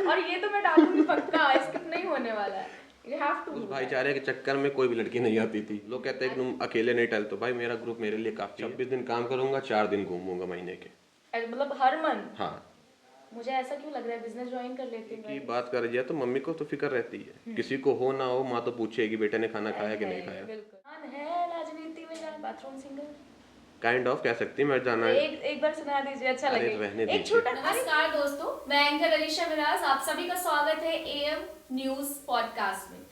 और ये तो मैं डालूंगी पक्का, स्किप नहीं होने वाला है, यू हैव टू। उस भाईचारे के चक्कर में कोई भी लड़की नहीं आती थी। लोग कहते हैं कि तुम अकेले नहीं टहलते हो। भाई मेरा ग्रुप मेरे लिए काफी है। 26 दिन काम करूंगा, 4 दिन घूमूंगा महीने के। मतलब हर मंथ? हाँ। मुझे ऐसा क्यों लग रहा है बिजनेस ज्वाइन कर लेते हैं की भाई। बात कर जाए तो मम्मी को तो फिक्र रहती है, किसी को हो ना हो माँ तो पूछेगी बेटे ने खाना खाया कि नहीं खाया। बिल्कुल। कौन है राजनीति में जाए बाथरूम सिंगर? काइंड ऑफ कह सकती है, मैं जाना है। एक बार सुना दीजिए, अच्छा अरे लगे। रहने एक दीजिए। छोटा। नमस्कार दोस्तों, मैं एंकर अलीशा मिराज, आप सभी का स्वागत है एएम न्यूज पॉडकास्ट में।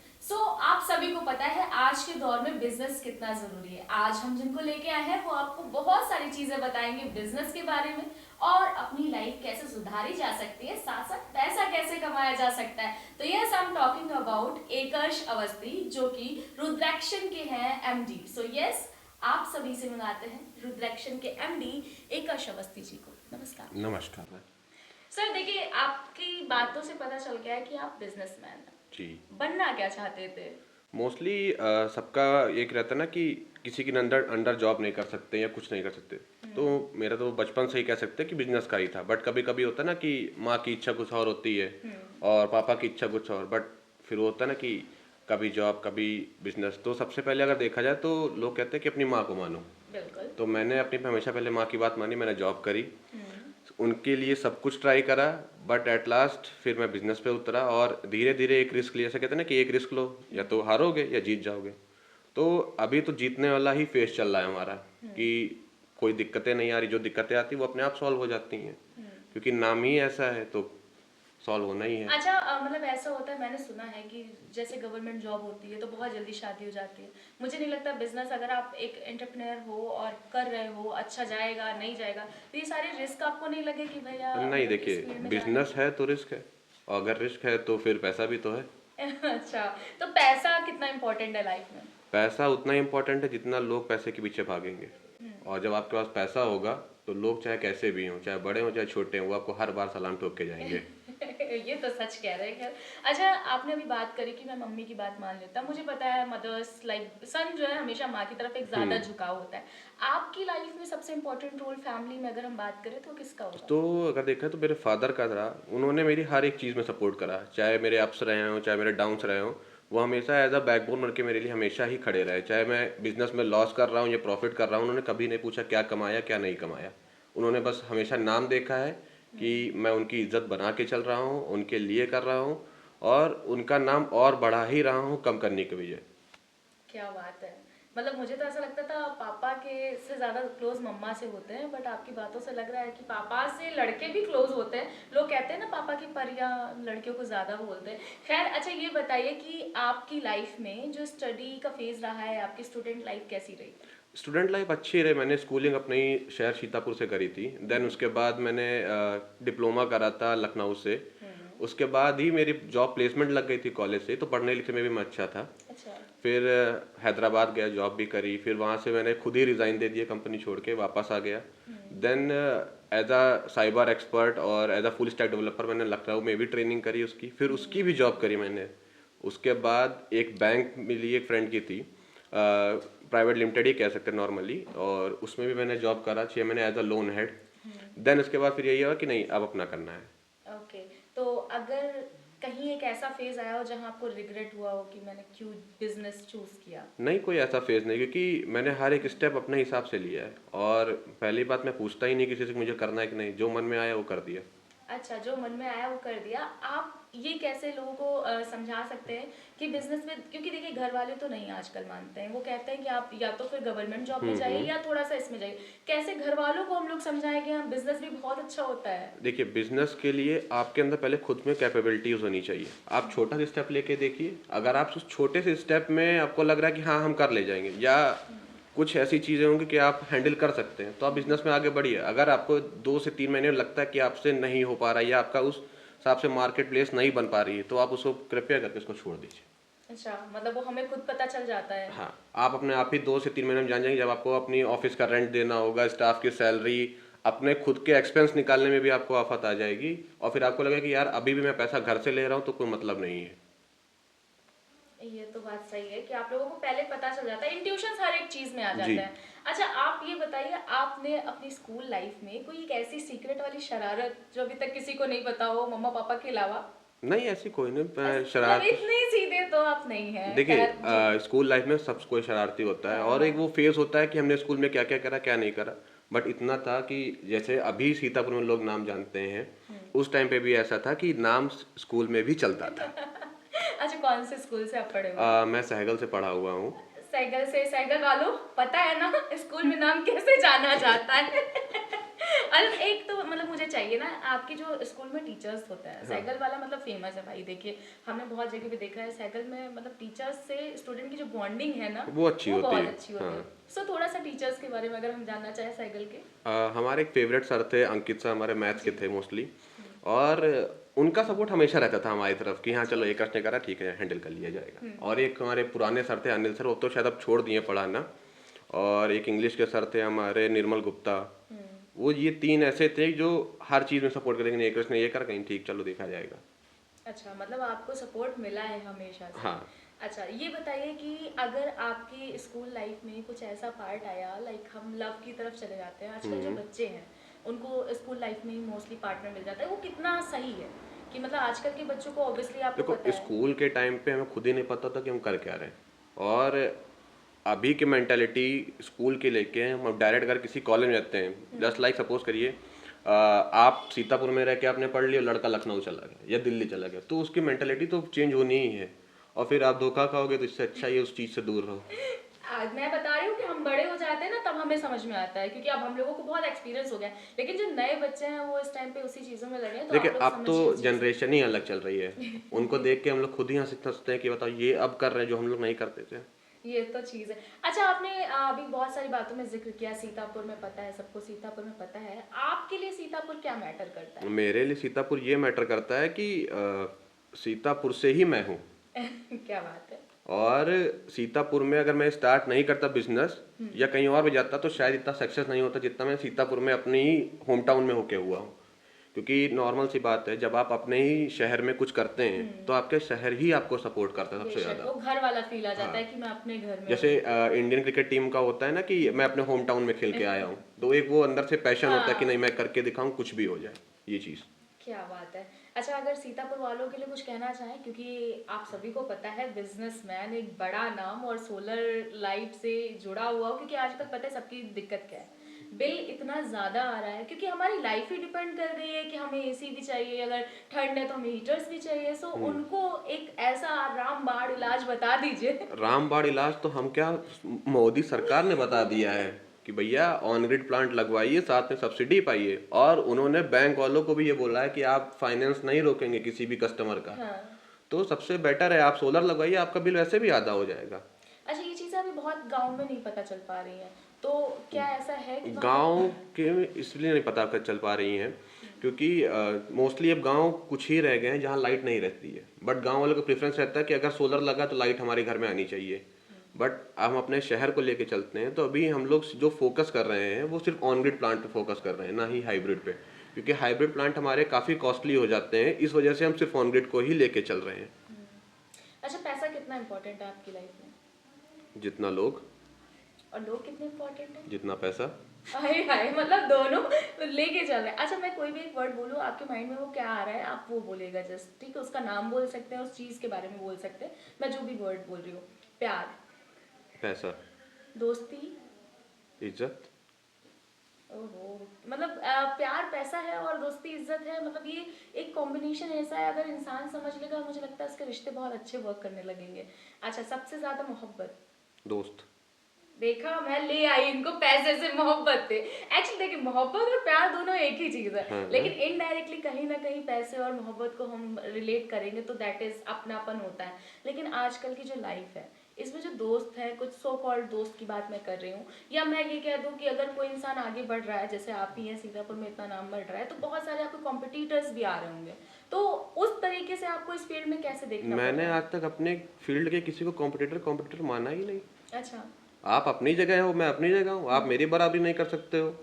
आप सभी को पता है आज के दौर में बिजनेस कितना जरूरी है। आज हम जिनको लेके आए हैं वो आपको बहुत सारी चीजें बताएंगे बिजनेस के बारे में और अपनी लाइफ कैसे सुधारी जा सकती है, साथ साथ पैसा कैसे कमाया जा सकता है। तो yes, I am talking about Ekarsh Awasthi, जो कि रुद्राक्षन के हैं एमडी। सो यस, आप सभी से मिलाते हैं रुद्राक्षन के एमडी एकर्ष अवस्थी जी को। नमस्कार। नमस्कार। सर देखिए, आपकी बातों से पता चल गया है कि आप बिजनेसमैन हैं। जी। बनना क्या चाहते थे? मोस्टली सबका एक रहता है ना कि किसी के अंडर अंडर जॉब नहीं कर सकते या कुछ नहीं कर सकते। तो मेरा तो बचपन से ही कह सकते हैं कि बिजनेस का ही था। बट कभी कभी होता है ना कि माँ की इच्छा कुछ और होती है और पापा की इच्छा कुछ और। बट फिर वो होता है ना कि कभी जॉब कभी बिजनेस। तो सबसे पहले अगर देखा जाए तो लोग कहते हैं कि अपनी माँ को मानो। बिल्कुल। तो मैंने अपनी हमेशा पहले माँ की बात मानी, मैंने जॉब करी, उनके लिए सब कुछ ट्राई करा। बट एट लास्ट फिर मैं बिजनेस पे उतरा और धीरे धीरे एक रिस्क लिया। ऐसा कहते हैं ना कि एक रिस्क लो, या तो हारोगे या जीत जाओगे। तो अभी तो जीतने वाला ही फेस चल रहा है हमारा, कि कोई दिक्कतें नहीं आ रही, जो दिक्कतें आती वो अपने आप सॉल्व हो जाती हैं, क्योंकि नाम ही ऐसा है तो सॉल्व होना ही है। अच्छा, मतलब ऐसा होता है, मैंने सुना है कि जैसे गवर्नमेंट जॉब होती है तो बहुत जल्दी शादी हो जाती है। मुझे नहीं लगता बिजनेस, अगर आप एक एंटरप्रेन्योर हो और कर रहे हो, अच्छा जाएगा नहीं जाएगा, तो ये सारे रिस्क आपको नहीं लगे कि भैया नहीं, मतलब इस देखिए फील्ड में बिजनेस है तो रिस्क है, और अगर रिस्क है तो फिर पैसा भी तो है। जाना है? अच्छा, तो पैसा कितना इम्पोर्टेंट है लाइफ में? पैसा उतना ही इम्पोर्टेंट है जितना लोग पैसे के पीछे भागेंगे। और जब आपके पास पैसा होगा तो लोग चाहे कैसे भी हों, चाहे बड़े हों चाहे छोटे हों, वो आपको हर बार सलाम ठोक के जाएंगे। ये तो सच कह रहे हैं। खैर, अच्छा, आपने अभी बात करी कि मैं मम्मी की बात मान लेता, मुझे पता है मदर्स लाइक सन जो है हमेशा माँ की तरफ एक ज्यादा झुकाव होता है। आपकी लाइफ में सबसे इम्पोर्टेंट रोल फैमिली में अगर हम बात करें तो किसका होगा? तो अगर देखा तो मेरे फादर का रहा। उन्होंने मेरी हर एक चीज़ में सपोर्ट करा, चाहे मेरे अप्स रहे हों चाहे मेरे डाउन्स रहे हों। वो हमेशा एज अ बैकबोन बन के मेरे लिए हमेशा ही खड़े रहे। चाहे मैं बिजनेस में लॉस कर रहा हूँ या प्रॉफिट कर रहा हूँ, उन्होंने कभी नहीं पूछा क्या कमाया क्या नहीं कमाया। उन्होंने बस हमेशा नाम देखा है कि मैं उनकी इज्जत बना के चल रहा हूँ, उनके लिए कर रहा हूँ, और उनका नाम और बढ़ा ही रहा हूँ कम करने के बजाय। क्या बात है। मतलब मुझे तो ऐसा लगता था पापा के से ज्यादा क्लोज मम्मा से होते हैं, बट आपकी बातों से लग रहा है कि पापा से लड़के भी क्लोज होते हैं। लोग कहते हैं ना पापा की परियां लड़कियों को ज्यादा बोलते हैं। खैर, अच्छा ये बताइए कि आपकी लाइफ में जो स्टडी का फेज रहा है, आपकी स्टूडेंट लाइफ कैसी रही? स्टूडेंट लाइफ अच्छी रही। मैंने स्कूलिंग अपने ही शहर सीतापुर से करी थी। देन उसके बाद मैंने डिप्लोमा करा था लखनऊ से। उसके बाद ही मेरी जॉब प्लेसमेंट लग गई थी कॉलेज से, तो पढ़ने लिखने में भी मैं अच्छा था। अच्छा। फिर हैदराबाद गया, जॉब भी करी। फिर वहाँ से मैंने खुद ही रिज़ाइन दे दिया, कंपनी छोड़ के वापस आ गया। Then as a cyber expert और as a full stack developer मैंने लखनऊ में भी ट्रेनिंग करी उसकी। फिर उसकी भी जॉब करी मैंने। उसके बाद एक बैंक मिली, एक फ्रेंड की थी, प्राइवेट लिमिटेड ही कह सकते हैं नॉर्मली, और उसमें भी मैंने जॉब करा 6 महीने as a loan head. Then उसके बाद फिर यही हुआ कि नहीं अब अपना करना है। ओके, तो अगर कहीं एक ऐसा फेज आया हो जहां आपको रिग्रेट हुआ हो कि मैंने क्यों बिजनेस चूज किया? नहीं, कोई ऐसा फेज नहीं, क्योंकि मैंने हर एक स्टेप अपने हिसाब से लिया है। और पहली बात, मैं पूछता ही नहीं किसी से कि मुझे करना है कि नहीं, जो मन में आया वो कर दिया। अच्छा, जो मन में आया वो कर दिया। आप ये कैसे लोगों को समझा सकते हैं कि बिजनेस में, क्योंकि देखिए घर वाले तो नहीं आजकल मानते हैं, वो कहते हैं कि आप या तो फिर गवर्नमेंट जॉब में जाइए या थोड़ा सा इसमें जाइए। कैसे घर वालों को हम लोग समझाएं कि हाँ बिजनेस भी बहुत अच्छा होता है? देखिए, बिजनेस के लिए आपके अंदर पहले खुद में कैपेबिलिटीज होनी चाहिए। आप छोटा सा स्टेप लेके देखिए। अगर आप उस छोटे से स्टेप में आपको लग रहा है कि हाँ हम कर ले जाएंगे, या कुछ ऐसी चीज़ें होंगी कि आप हैंडल कर सकते हैं, तो आप बिजनेस में आगे बढ़िए। अगर आपको 2 से 3 महीने में लगता है कि आपसे नहीं हो पा रहा है या आपका उस हिसाब से मार्केट प्लेस नहीं बन पा रही है, तो आप उसको कृपया करके उसको छोड़ दीजिए। अच्छा, मतलब वो हमें खुद पता चल जाता है। हाँ, आप अपने आप ही 2 से 3 महीने में जान जाएंगे। जब आपको अपनी ऑफिस का रेंट देना होगा, स्टाफ की सैलरी, अपने खुद के एक्सपेंस निकालने में भी आपको आफत आ जाएगी, और फिर आपको लगेगा कि यार अभी भी मैं पैसा घर से ले रहा हूँ तो कोई मतलब नहीं है। ये तो बात सही है कि आप लोगों को पहले पता चल जाता है, इंट्यूशन हर एक चीज में आ जी। जाता है। अच्छा, आप ये बताइए, आपने अपनी स्कूल लाइफ में कोई एक ऐसी सीक्रेट वाली शरारत जो अभी तक किसी को नहीं पता हो, मम्मा पापा के अलावा? नहीं ऐसी कोई नहीं, मैं मतलब शरारत इतने सीधे तो आप नहीं हैं। देखिए खैर, स्कूल लाइफ में सब कोई शरारती होता है, और एक वो फेज होता है कि हमने स्कूल में क्या क्या करा क्या नहीं करा। बट इतना था कि जैसे अभी सीतापुर में लोग नाम जानते हैं, उस टाइम पे भी ऐसा था कि नाम स्कूल में भी चलता था। अच्छा कौन से स्कूल से आप पढ़े हुए हैं? मैं सहगल से पढ़ा हुआ हूँ। साइकिल से, साइकिल वालों पता है ना स्कूल में नाम कैसे जाना जाता है। और एक तो मतलब मुझे चाहिए ना, आपके जो स्कूल में टीचर्स होते हैं, साइकिल वाला मतलब फेमस है भाई। देखिए हमने बहुत जगह पे देखा है साइकिल में, मतलब टीचर्स से स्टूडेंट की जो बॉन्डिंग है ना, वो अच्छी वो होती बहुत है। अच्छी होती है। हाँ। सो थोड़ा सा टीचर्स के बारे में अगर हम जानना चाहें साइकिल के। हमारे एक फेवरेट सर थे, अंकित सर, हमारे मैथ्स के थे मोस्टली। और उनका सपोर्ट हमेशा रहता था हमारी तरफ कि हाँ चलो एक ने करा ठीक है हैंडल कर लिया जाएगा। और एक हमारे पुराने सर थे अनिल सर, वो तो शायद अब छोड़ दिए पढ़ाना। और एक इंग्लिश के सर थे हमारे निर्मल गुप्ता। वो ये तीन ऐसे थे जो हर चीज़ में सपोर्ट करेंगे, नहीं एक ने ये कर कहीं ठीक चलो देखा जाएगा। अच्छा मतलब आपको सपोर्ट मिला है हमेशा से। हाँ। अच्छा ये बताइए कि अगर आपकी स्कूल लाइफ में कुछ ऐसा पार्ट आया, लाइक हम लव की तरफ चले जाते हैं, आजकल जो बच्चे हैं उनको स्कूल लाइफ में ही मोस्टली पार्टनर मिल जाता है, वो कितना सही है कि मतलब आजकल के बच्चों को ऑब्वियसली आपको देखो पता है। स्कूल के टाइम पे हमें खुद ही नहीं पता था कि हम कर क्या रहे हैं। और अभी की मेंटालिटी स्कूल के लेके हम डायरेक्ट अगर किसी कॉलेज में जाते हैं, जस्ट लाइक सपोज करिए आप सीतापुर में रह के आपने पढ़ लिया, लड़का लखनऊ चला गया या दिल्ली चला गया, तो उसकी मेंटालिटी तो चेंज होनी ही है। और फिर आप धोखा खाओगे तो इससे अच्छा ही उस चीज़ से दूर रहो। आज मैं बता रही हूँ कि हम बड़े हो जाते हैं ना तब हमें समझ में आता है, क्योंकि अब हम लोगों को बहुत एक्सपीरियंस हो गया है। लेकिन जो नए बच्चे हैं वो इस टाइम पे उसी चीजों में लगे हैं, तो आप देखिए लोग अब तो समझिए उस चीज़ को। जनरेशन ही अलग चल रही है। उनको देख के हम लोग खुद ही हंसते हैं कि बताओ ये अब कर रहे हैं जो हम लोग नहीं करते थे। ये तो चीज़ है। अच्छा आपने अभी बहुत सारी बातों में जिक्र किया सीतापुर में पता है सबको, सीतापुर में पता है। आपके लिए सीतापुर क्या मैटर करता मेरे लिए सीतापुर ये मैटर करता है कि सीतापुर से ही मैं हूँ। है? क्या बात है। और सीतापुर में अगर मैं स्टार्ट नहीं करता बिजनेस या कहीं और भी जाता तो शायद इतना सक्सेस नहीं होता जितना मैं सीतापुर में अपने ही होम टाउन में होके हुआ हूँ। क्योंकि नॉर्मल सी बात है, जब आप अपने ही शहर में कुछ करते हैं तो आपके शहर ही आपको सपोर्ट करता है सबसे बेशक ज़्यादा। वो घर वाला फील आ जाता हाँ। है कि मैं अपने घर में जैसे हूँ। इंडियन क्रिकेट टीम का होता है ना कि मैं अपने होम टाउन में खेल के आया हूँ, तो एक वो अंदर से पैशन होता है कि नहीं हाँ मैं करके दिखाऊं कुछ भी हो जाए, ये चीज़। क्या बात है। अच्छा अगर सीतापुर वालों के लिए कुछ कहना चाहें, क्योंकि आप सभी को पता है बिजनेसमैन एक बड़ा नाम और सोलर लाइट से जुड़ा हुआ हो, क्योंकि आजकल पता है सबकी दिक्कत क्या है, बिल इतना ज़्यादा आ रहा है क्योंकि हमारी लाइफ ही डिपेंड कर गई है कि हमें एसी भी चाहिए, अगर ठंड है तो हमें हीटर्स भी चाहिए। सो उनको एक ऐसा रामबाण इलाज बता दीजिए। रामबाण इलाज तो हम क्या, मोदी सरकार ने बता दिया है कि भैया ऑन ग्रिड प्लांट लगवाइए, साथ में सब्सिडी पाइए। और उन्होंने बैंक वालों को भी ये बोला है कि आप फाइनेंस नहीं रोकेंगे किसी भी कस्टमर का। हाँ। तो सबसे बेटर है आप सोलर लगवाइए, आपका बिल वैसे भी आधा हो जाएगा। अच्छा ये चीज़ें अभी बहुत गांव में नहीं पता चल पा रही हैं, तो क्या ऐसा है कि गांव के इसलिए नहीं पता कर चल पा रही हैं क्योंकि मोस्टली अब गांव कुछ ही रह गए हैं जहां लाइट नहीं रहती है। बट गांव वालों का प्रेफरेंस रहता है कि अगर सोलर लगा तो लाइट हमारे घर में आनी चाहिए। बट हम अपने शहर को लेके चलते हैं तो अभी हम लोग जो फोकस कर रहे हैं वो सिर्फ ऑन ग्रिड प्लांट पे फोकस कर रहे हैं, ना ही हाइब्रिड पे। क्योंकि हाइब्रिड प्लांट हमारे काफ़ी कॉस्टली हो जाते हैं, इस वजह से हम सिर्फ ऑन ग्रिड को ही लेके चल रहे हैं। अच्छा पैसा कितना इम्पोर्टेंट है आपकी लाइफ में, जितना लोग और लोग कितने इम्पोर्टेंट है? जितना पैसा। हाय हाय मतलब दोनों लेके चल रहे हैं। अच्छा मैं कोई भी एक वर्ड बोलूँ आपके माइंड में वो क्या आ रहा है आप वो बोलेगा जस्ट, ठीक है? उसका नाम बोल सकते हैं, उस चीज़ के बारे में बोल सकते हैं, मैं जो भी वर्ड बोल रही हूँ। प्यार, पैसा, दोस्ती, इज्जत। ओहो मतलब प्यार पैसा है और दोस्ती इज्जत है, मतलब ये एक कॉम्बिनेशन ऐसा है अगर इंसान समझ लेगा मुझे लगता है इसके रिश्ते बहुत अच्छे वर्क करने लगेंगे। अच्छा सबसे ज़्यादा मोहब्बत, दोस्त। देखा मैं ले आई इनको पैसे से मोहब्बत थे। एक्चुअली देखिए मोहब्बत और प्यार दोनों एक ही चीज़ है, हाँ। लेकिन इनडायरेक्टली कहीं ना कहीं पैसे और मोहब्बत को हम रिलेट करेंगे तो दैट इज अपनापन होता है। लेकिन आजकल की जो लाइफ है इसमें जो दोस्त है, कुछ सो कॉल्ड दोस्त की बात मैं कर रही हूँ, या मैं ये कह दूँ कि अगर कोई इंसान आगे बढ़ रहा है जैसे आप ही हैं, सीतापुर में इतना नाम बढ़ रहा है तो बहुत सारे आपके कॉम्पिटिटर्स भी आ रहे होंगे, तो उस तरीके से आपको इस फील्ड में कैसे देखना मैंने पड़ता है? आज तक अपने फील्ड के किसी को कॉम्पिटिटर माना ही नहीं। अच्छा आप अपनी जगह हो, मैं अपनी जगह हूँ, आप मेरी बराबरी नहीं कर सकते हो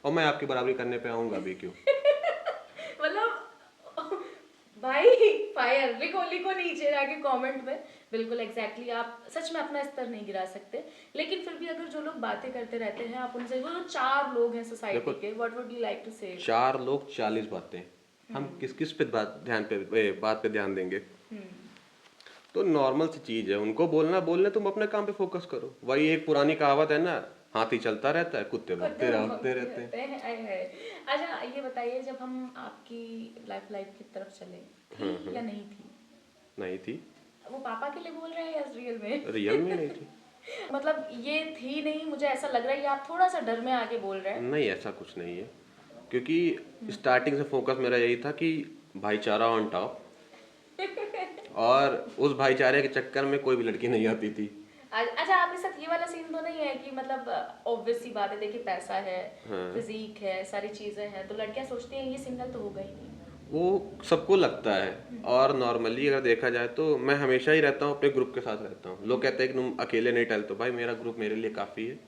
और मैं आपकी बराबरी करने पे आऊंगा भी क्यों। मतलब भाई फायर लिखो लिखो नीचे जाके कमेंट में। बिल्कुल एग्जैक्टली आप सच में अपना स्तर नहीं गिरा सकते, लेकिन फिर भी अगर जो लोग बातें करते रहते हैं आप उनसे, वो जो चार लोग हैं सोसाइटी देखो, के, what would you like to say? 4 लोग 40 बातें। हम किस किस पे बात पे ध्यान देंगे। हम्म, तो नॉर्मल सी चीज है, उनको बोलना बोलने, तुम अपने काम पे फोकस करो। वही एक पुरानी कहावत है ना, हाथी चलता रहता है, कुत्ते कुत्ते भौंकते भौंकते रहते हैं। रहते हैं, आए हाय। अच्छा ये बताइए, जब हम आपकी लाइफ की तरफ चले, थी या नहीं थी? नहीं थी, वो पापा के लिए बोल रहे हैं या रियल में? रियल में नहीं थी। मतलब ये थी नहीं, मुझे ऐसा लग रहा है, ये आप थोड़ा सा डर में आके बोल रहे हैं। नहीं, ऐसा कुछ नहीं है, क्योंकि स्टार्टिंग से फोकस मेरा यही था कि भाईचारा ऑन टॉप, और उस भाईचारे के चक्कर में कोई भी लड़की नहीं आती थी। अच्छा आपके साथ ये वाला सीन तो नहीं है कि मतलब ऑब्वियस सी बात है, देखिए पैसा है, हाँ। फिजिक है, सारी चीजें हैं, तो लड़कियां सोचती हैं ये सिंगल तो होगा ही नहीं। वो सबको लगता है, और नॉर्मली अगर देखा जाए तो मैं हमेशा ही रहता हूँ अपने ग्रुप के साथ रहता हूँ। लोग कहते हैं कि तुम अकेले नहीं टहलते, भाई मेरा ग्रुप मेरे लिए काफ़ी है।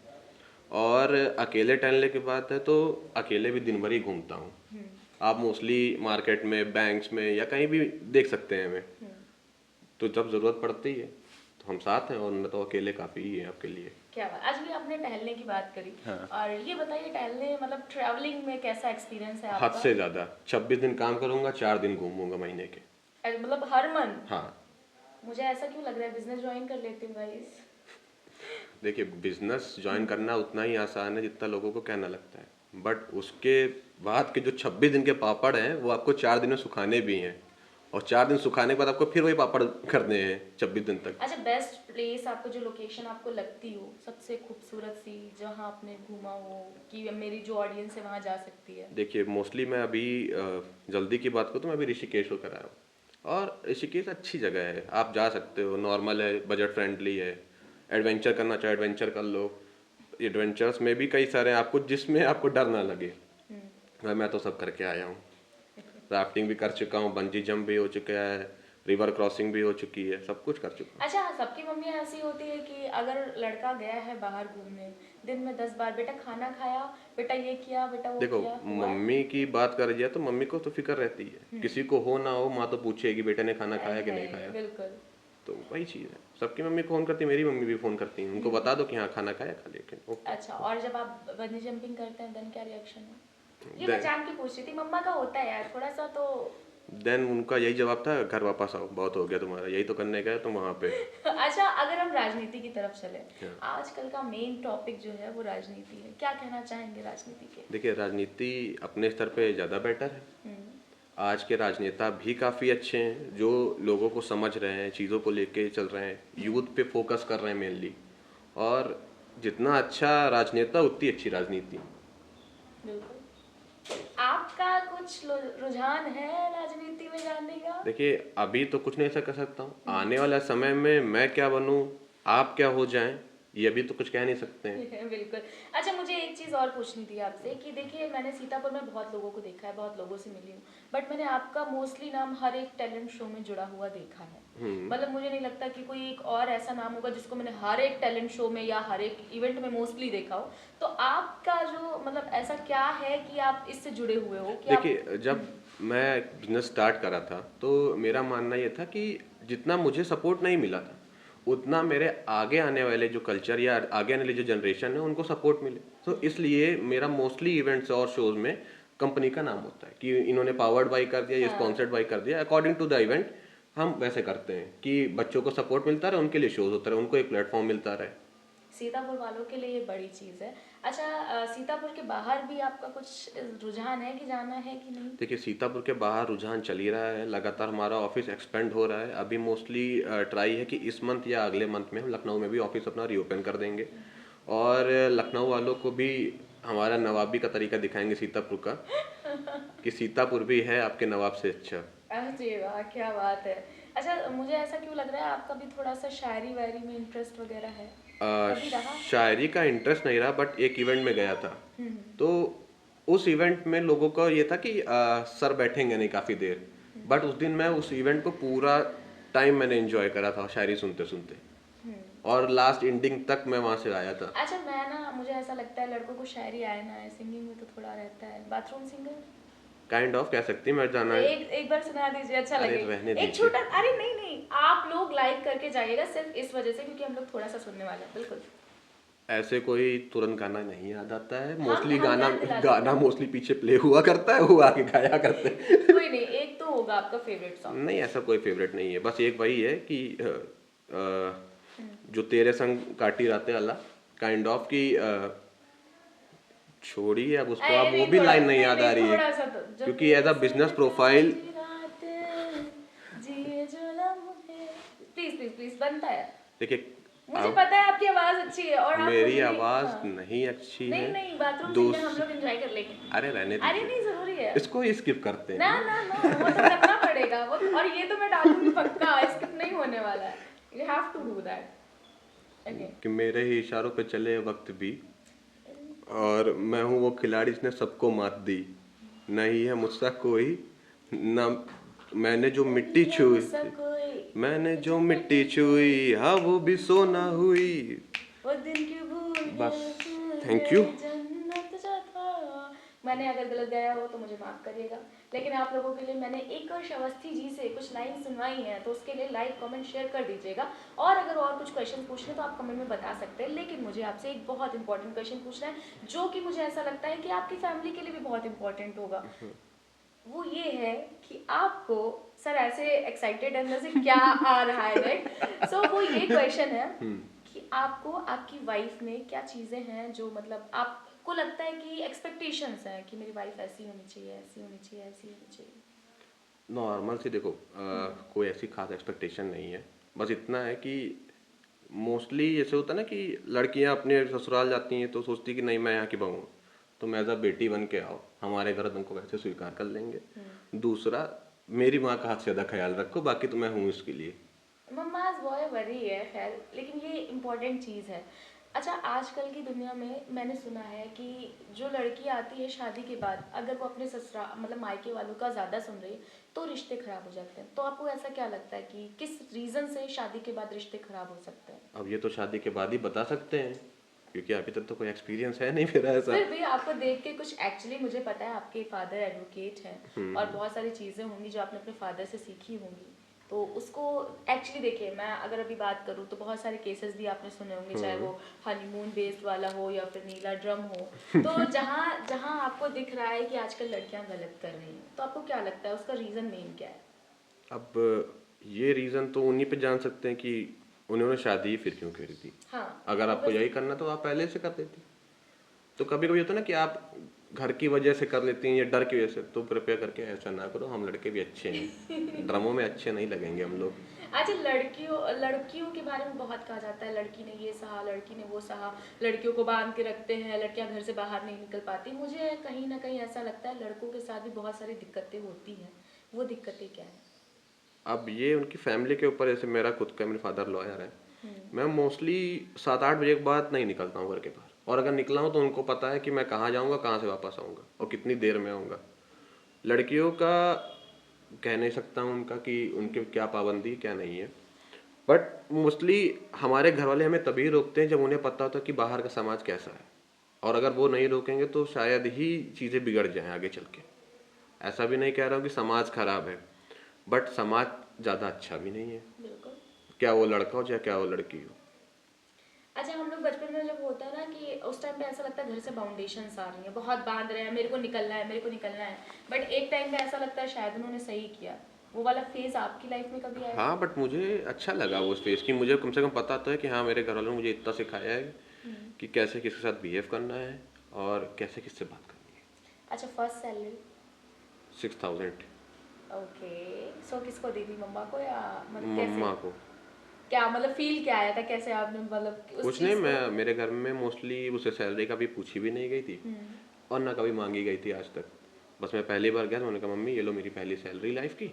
और अकेले टहलने की बात है तो अकेले भी दिन भर ही घूमता हूँ। आप मोस्टली मार्केट में, बैंक्स में, या कहीं भी देख सकते हैं हमें। तो जब ज़रूरत पड़ती है तो हम साथ हैं, और न तो अकेले काफ़ी ही है आपके लिए। क्या बात, आज भी आपने टहलने की बात करी। हाँ। और ये बताइए, टहलने मतलब ट्रैवलिंग में कैसा एक्सपीरियंस है आपका? हद से ज़्यादा 26 दिन काम करूँगा, 4 दिन घूमूंगा महीने के। मतलब हर मंथ? हाँ। मुझे ऐसा क्यों लग रहा है बिजनेस ज्वाइन कर लेते हो गाइस? देखिए, बिजनेस ज्वाइन करना उतना ही आसान है जितना लोगों को कहना लगता है, बट उसके बाद के जो 26 दिन के पापड़ हैं वो आपको 4 दिन में सुखाने भी हैं, और 4 दिन सुखाने के बाद आपको फिर वही पापड़ करने हैं 26 दिन तक। अच्छा, बेस्ट प्लेस आपको, जो लोकेशन आपको लगती हो सबसे खूबसूरत सी, जहाँ आपने घूमा हो कि मेरी जो ऑडियंस है वहाँ जा सकती है? देखिए, मोस्टली मैं अभी जल्दी की बात करूँ तो मैं अभी ऋषिकेश होकर आया हूँ, और ऋषिकेश अच्छी जगह है, आप जा सकते हो, नॉर्मल है, बजट फ्रेंडली है। एडवेंचर करना चाहे एडवेंचर कर लो। एडवेंचर्स में भी कई सारे हैं आपको, जिसमें आपको डर ना लगे। मैं तो सब करके आया हूँ। राफ्टिंग भी कर चुका हूँ, बंजी जंप भी हो चुका है, रिवर क्रॉसिंग भी हो चुकी है, सब कुछ कर चुका हूँ। अच्छा, सबकी मम्मियाँ ऐसी होती है कि अगर लड़का गया है बाहर घूमने, दिन में 10 बार बेटा खाना खाया, बेटा ये किया, बेटा वो देखो, किया, हुआ? मम्मी की बात कर जाए तो मम्मी को तो फिक्र रहती है, किसी को हो ना हो, माँ तो पूछेगी बेटे ने खाना खाया कि नहीं खाया। बिल्कुल। तो वही चीज़ है, सबकी मम्मी फ़ोन करती है, मेरी मम्मी भी फ़ोन करती है, उनको बता दो कि हाँ खाना खाया, खा लेकिन ओके। अच्छा, और जब आप बंजी जंपिंग करते हैं देन क्या रिएक्शन है? ये Then- मैं जान के पूछ रही थी, मम्मा का होता है यार थोड़ा सा तो। देन उनका यही जवाब था, घर वापस आओ, बहुत हो गया तुम्हारा, यही तो करने गए तुम वहाँ पे। अच्छा, अगर हम राजनीति की तरफ चले, हाँ। आजकल का मेन टॉपिक जो है वो राजनीति है, क्या कहना चाहेंगे राजनीति के? देखिए, राजनीति अपने स्तर पे ज़्यादा बेटर है। हम्म, आज के राजनेता भी काफ़ी अच्छे हैं, जो लोगों को समझ रहे हैं, चीज़ों को लेके चल रहे हैं, यूथ पे फोकस कर रहे हैं मेनली। और जितना अच्छा राजनेता उतनी अच्छी राजनीति। बिल्कुल। आपका कुछ रुझान है राजनीति में जाने का? देखिए, अभी तो कुछ नहीं ऐसा कर सकता हूँ, आने वाला समय में मैं क्या बनूँ, आप क्या हो जाएं, ये अभी तो कुछ कह नहीं सकते हैं। बिल्कुल। अच्छा, मुझे एक चीज़ और पूछनी थी आपसे कि देखिए, मैंने सीतापुर में बहुत लोगों को देखा है, बहुत लोगों से मिली हूँ, बट मैंने आपका मोस्टली नाम हर एक टैलेंट शो में जुड़ा हुआ देखा है। मतलब मुझे नहीं लगता कि कोई एक और ऐसा नाम होगा जिसको मैंने हर एक टैलेंट शो में या हर एक इवेंट में मोस्टली देखा हो। तो आपका जो मतलब ऐसा क्या है कि आप इससे जुड़े हुए हो कि देखिए, जब मैं बिजनेस स्टार्ट करा था तो मेरा मानना ये था कि जितना मुझे सपोर्ट नहीं मिला था, उतना मेरे आगे आने वाले जो कल्चर या आगे आने वाली जो जनरेशन है उनको सपोर्ट मिले। तो इसलिए मेरा मोस्टली इवेंट्स और शोज में कंपनी का नाम होता है कि इन्होंने पावर्ड बाई कर दिया, ये स्पॉन्सर्ड बाई कर दिया, अकॉर्डिंग टू द इवेंट हम वैसे करते हैं कि बच्चों को सपोर्ट मिलता रहे, उनके लिए शोज होता रहे, उनको एक प्लेटफॉर्म मिलता रहे। सीतापुर वालों के लिए ये बड़ी चीज़ है। अच्छा, सीतापुर के बाहर भी आपका कुछ रुझान है कि जाना है कि नहीं? देखिए, सीतापुर के बाहर रुझान चल ही रहा है, लगातार हमारा ऑफिस एक्सपेंड हो रहा है। अभी मोस्टली ट्राई है कि इस मंथ या अगले मंथ में हम लखनऊ में भी ऑफिस अपना रीओपन कर देंगे, और लखनऊ वालों को भी हमारा नवाबी का तरीका दिखाएंगे सीतापुर का, कि सीतापुर भी है आपके नवाब से अच्छा। अरे वाह, क्या बात है। अच्छा, मुझे ऐसा क्यों लग रहा है आपका भी थोड़ा सा शायरी वायरी में इंटरेस्ट वगैरह है? कभी रहा? शायरी का इंटरेस्ट नहीं रहा, बट एक इवेंट में गया था, तो उस इवेंट में लोगों का ये था कि सर बैठेंगे नहीं काफ़ी देर, बट उस दिन मैं उस इवेंट को पूरा टाइम मैंने एंजॉय करा था शायरी सुनते सुनते, और लास्ट एंडिंग तक मैं वहाँ से आया था। अच्छा, मैं ना, मुझे ऐसा लगता है लड़कों को शायरी आए ना आए, सिंगिंग में तो थोड़ा रहता है। बाथरूम सिंगर काइंड ऑफ कह सकती मैं जाना। एक बार सुना दीजिए, अच्छा अरे लगे। रहने एक दीजिए। छोटा, अरे नहीं नहीं, आप लोग लाइक करके जाइएगा सिर्फ इस वजह से क्योंकि हम लोग थोड़ा सा सुनने वाले हैं। बिल्कुल। ऐसे कोई तुरंत गाना नहीं याद आता है, हम मोस्टली याद दिला देंगे। गाना मोस्टली पीछे प्ले हुआ करता है, वो आगे गाया करते हैं। कोई नहीं, एक तो होगा आपका फेवरेट सॉन्ग। नहीं, ऐसा कोई फेवरेट नहीं है, बस एक वही है कि जो तेरे संग काटी रातें वाला काइंड ऑफ की छोड़िए अब उसको, अब वो भी लाइन नहीं याद आ रही है थोड़ा सा तो क्योंकि as a business profile. Please please please बनता है। देखिए मुझे अब पता है आपकी आवाज अच्छी है और आप मेरी मुझे आवाज हाँ। नहीं अच्छी नहीं है। नहीं, बाथरूम दूस सिंगर हम लोग एंजॉय कर लेंगे। अरे रहने अरे दीजिए, नहीं, जरूरी है। इसको ही स्किप करते हैं ना ना। ना ना, वो तो करना पड़ेगा वो, और ये तो मैं डालूंगी पक्का, स्किप नहीं होने वाला है। You have to do that. Okay. कि मेरे ही इशारों पे चले वक्त भी, और मैं हूँ वो खिलाड़ी जिसने सबको मात दी, नहीं है मुझसा कोई ना, मैंने जो मिट्टी छुई, मैंने जो मिट्टी छुई हाँ वो भी सोना हुई। वो दिन क्यों भूल बस, गए, थैंक यू। जन्नत जो था। मैंने अगर गलत गाया हो तो मुझे माफ करिएगा, लेकिन आप लोगों के लिए मैंने एक और श्रावस्ती जी से कुछ लाइन सुनवाई हैं, तो उसके लिए लाइक कमेंट शेयर कर दीजिएगा। और अगर और कुछ क्वेश्चन पूछने तो आप कमेंट में बता सकते हैं, लेकिन मुझे आपसे एक बहुत इंपॉर्टेंट क्वेश्चन पूछना है जो कि मुझे ऐसा लगता है कि आपकी फैमिली के लिए भी बहुत इंपॉर्टेंट होगा। वो ये है कि आपको, सर ऐसे एक्साइटेड अंदर से क्या आ रहा है, राइट? सो वो ये क्वेश्चन है कि आपको आपकी वाइफ में क्या चीज़ें हैं जो मतलब आपको लगता है कि एक्सपेक्टेशंस हैं कि मेरी वाइफ ऐसी होनी चाहिए, ऐसी होनी चाहिए, ऐसी होनी चाहिए। नॉर्मल सी देखो, कोई ऐसी खास एक्सपेक्टेशन नहीं है, बस इतना है कि मोस्टली ऐसे होता है ना कि लड़कियां अपने ससुराल जाती हैं तो सोचती कि नहीं मैं यहाँ की बहू हूँ, तुम एज अ बेटी बन के आओ हमारे घर, तुमको वैसे स्वीकार कर लेंगे। दूसरा, मेरी माँ का हाथ से ज़्यादा ख्याल रखो, बाकी तो मैं हूँ इसके लिए। मम्माज बॉय वरी है, खैर, लेकिन ये इम्पोर्टेंट चीज़ है। अच्छा, आजकल की दुनिया में मैंने सुना है कि जो लड़की आती है शादी के बाद, अगर वो अपने ससुरा मतलब मायके वालों का ज़्यादा सुन रही है तो रिश्ते खराब हो जाते हैं। तो आपको ऐसा क्या लगता है कि किस रीज़न से शादी के बाद रिश्ते खराब हो सकते हैं? अब ये तो शादी के बाद ही बता सकते हैं क्योंकि अभी तक तो कोई एक्सपीरियंस है नहीं मेरा ऐसा। फिर भी आपको देख के कुछ, एक्चुअली मुझे पता है आपके फादर एडवोकेट हैं और बहुत सारी चीज़ें होंगी जो आपने अपने फादर से सीखी होंगी, तो उसको एक्चुअली देखिए, मैं अगर अभी बात करूँ तो बहुत सारे केसेस भी आपने सुने होंगे, चाहे वो हनीमून बेस्ड वाला हो या फिर नीला ड्रम हो। तो जहाँ जहाँ आपको दिख रहा है कि आजकल लड़कियाँ गलत कर रही हैं, तो आपको क्या लगता है उसका रीज़न मेन क्या है? अब ये रीज़न तो उन्हीं पे जान सकते हैं कि उन्होंने शादी ही फिर क्यों करी थी। हाँ, अगर आपको यही करना तो आप पहले से कर देती। तो कभी कभी होता है ना कि आप घर की वजह से कर लेती हैं या डर की वजह से, तो कृपया करके ऐसा ना करो, हम लड़के भी अच्छे हैं, ड्रामों में अच्छे नहीं लगेंगे हम लोग। अच्छा, लड़कियों के बारे में बहुत कहा जाता है, लड़की ने ये सहा, लड़की ने वो सहा, लड़कियों को बांध के रखते हैं, लड़कियां घर से बाहर नहीं निकल पाती। मुझे कहीं ना कहीं ऐसा लगता है लड़कों के साथ भी बहुत सारी दिक्कतें होती हैं। वो दिक्कतें क्या है? अब ये उनकी फैमिली के ऊपर, जैसे मेरा खुद का, मेरे फादर लॉयर है, मैं मोस्टली 7-8 बजे के बाद नहीं निकलता हूँ घर के बाहर, और अगर निकला हूँ तो उनको पता है कि मैं कहाँ जाऊँगा, कहाँ से वापस आऊँगा और कितनी देर में आऊँगा। लड़कियों का कह नहीं सकता हूँ उनका कि उनके क्या पाबंदी क्या नहीं है, बट मोस्टली हमारे घर वाले हमें तभी रोकते हैं जब उन्हें पता होता है कि बाहर का समाज कैसा है, और अगर वो नहीं रोकेंगे तो शायद ही चीज़ें बिगड़ जाएं आगे चल के। ऐसा भी नहीं कह रहा हूँ कि समाज खराब है, बट समाज ज़्यादा अच्छा भी नहीं है, बिल्कुल। क्या वो लड़का हो चाहे क्या वो लड़की हो। अच्छा, हम लोग बचपन में जब होता है ना कि उस टाइम पे ऐसा लगता है घर से बाउंडेशंस आ रही हैं, बहुत बांध रहे हैं, मेरे को निकलना है, मेरे को निकलना है, बट एक टाइम पे ऐसा लगता है शायद उन्होंने सही किया। वो वाला फेज आपकी लाइफ में कभी आया? हाँ, बट मुझे अच्छा लगा वो स्पेस की, मुझे कम से कम पता तो है कि हाँ मेरे घर वालों ने मुझे इतना सिखाया है कि कैसे किसके साथ बिहेव करना है और कैसे किससे बात करनी है। अच्छा, फर्स्ट सैलरी? 6000। ओके, सो किसको दी थी, मम्मा को या मतलब कैसे? मम्मा को। क्या मतलब फील क्या आया था, कैसे आपने मतलब उस कुछ चीज नहीं, को? मैं मेरे घर में मोस्टली उसे सैलरी कभी पूछी भी नहीं गई थी और ना कभी मांगी गई थी आज तक। बस मैं पहली बार गया तो उन्होंने कहा मम्मी ये लो मेरी पहली सैलरी लाइफ की।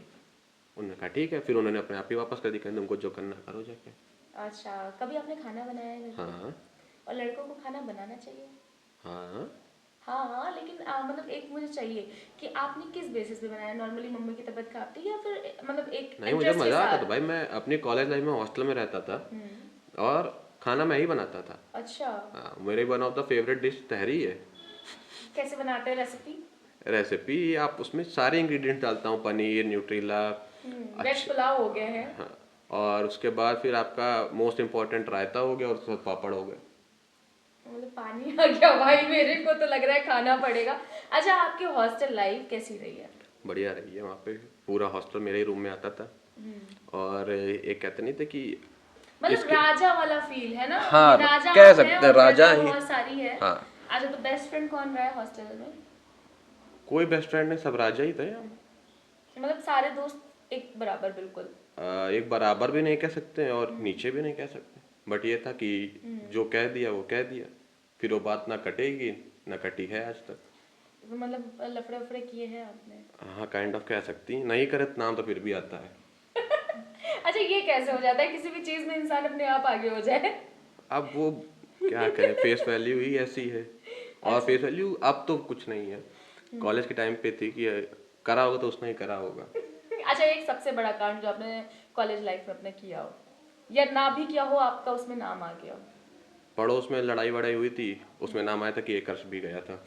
उन्होंने कहा ठीक है, फिर उन्होंने अपने आप ही वापस कर दी, कहते तुमको जो करना करो जाके। अच्छा, कभी आपने खाना बनाया है घर पे? हाँ और लड़कों को खाना बनाना चाहिए? हाँ। हाँ हाँ, लेकिन मतलब एक मुझे चाहिए कि आपने किस बेसिस पे बनाया, नॉर्मली मम्मी की तबीयत खराब थी या फिर मतलब एक नहीं, मुझे इंटरेस्ट के मजा आता था साथ? भाई, मैं अपनी कॉलेज लाइफ में हॉस्टल में रहता था और खाना मैं ही बनाता था। अच्छा, हाँ, मेरी one of the favourite dish तहरी है। कैसे बनाते हैं रेसिपी? रेसिपी आप उसमें सारे इंग्रेडिएंट डालता हूँ, पनीर, न्यूट्रीला, वेज पुलाव हो गए हैं। हाँ, और उसके बाद फिर आपका मोस्ट इम्पोर्टेंट रायता हो गया और उसके बाद पापड़ हो गए। मतलब पानी आ गया भाई, मेरे को तो लग रहा है खाना पड़ेगा। अच्छा, आपकी हॉस्टल लाइफ कैसी रही है? बढ़िया रही है वहाँ पे। पूरा हॉस्टल मेरे ही रूम में आता था। और एक कहते नहीं थे कि मतलब राजा वाला फील है ना? हाँ, कि राजा कह आप हैं सकते हैं और राजा प्रजा ही। बहुत सारी है। हाँ, अच्छा, तो बेस्ट फ्रेंड कौन रहा है हॉस्टल में? कोई बेस्ट फ्रेंड नहीं, सब राजा ही थे। मतलब सारे दोस्त एक बराबर बिल्कुल। एक बराबर भी नहीं कह सकते और नीचे भी नहीं कह सकते, बट ये था कि जो कह दिया वो कह दिया, फिर वो बात ना कटेगी ना कटी है आज तक। तो मतलब लफड़े वफड़े किए हैं आपने? हाँ, काइंड ऑफ कह सकती हैं। नहीं करे तो नाम तो फिर भी आता है। अच्छा, ये कैसे हो जाता है किसी भी चीज में इंसान अपने आप आगे हो जाए? अब वो क्या करें, फेस वैल्यू ही ऐसी है। और फेस वैल्यू अब तो कुछ नहीं है, कॉलेज के टाइम पे थी कि करा होगा तो उसने ही करा होगा। अच्छा, एक सबसे बड़ा कांड जो आपने कॉलेज लाइफ में अपने किया हो, या ना भी किया हो, आपका उसमें नाम आ गया हो? पड़ोस में लड़ाई वड़ाई हुई थी, उसमें नाम आया था कि एकर्ष भी गया था।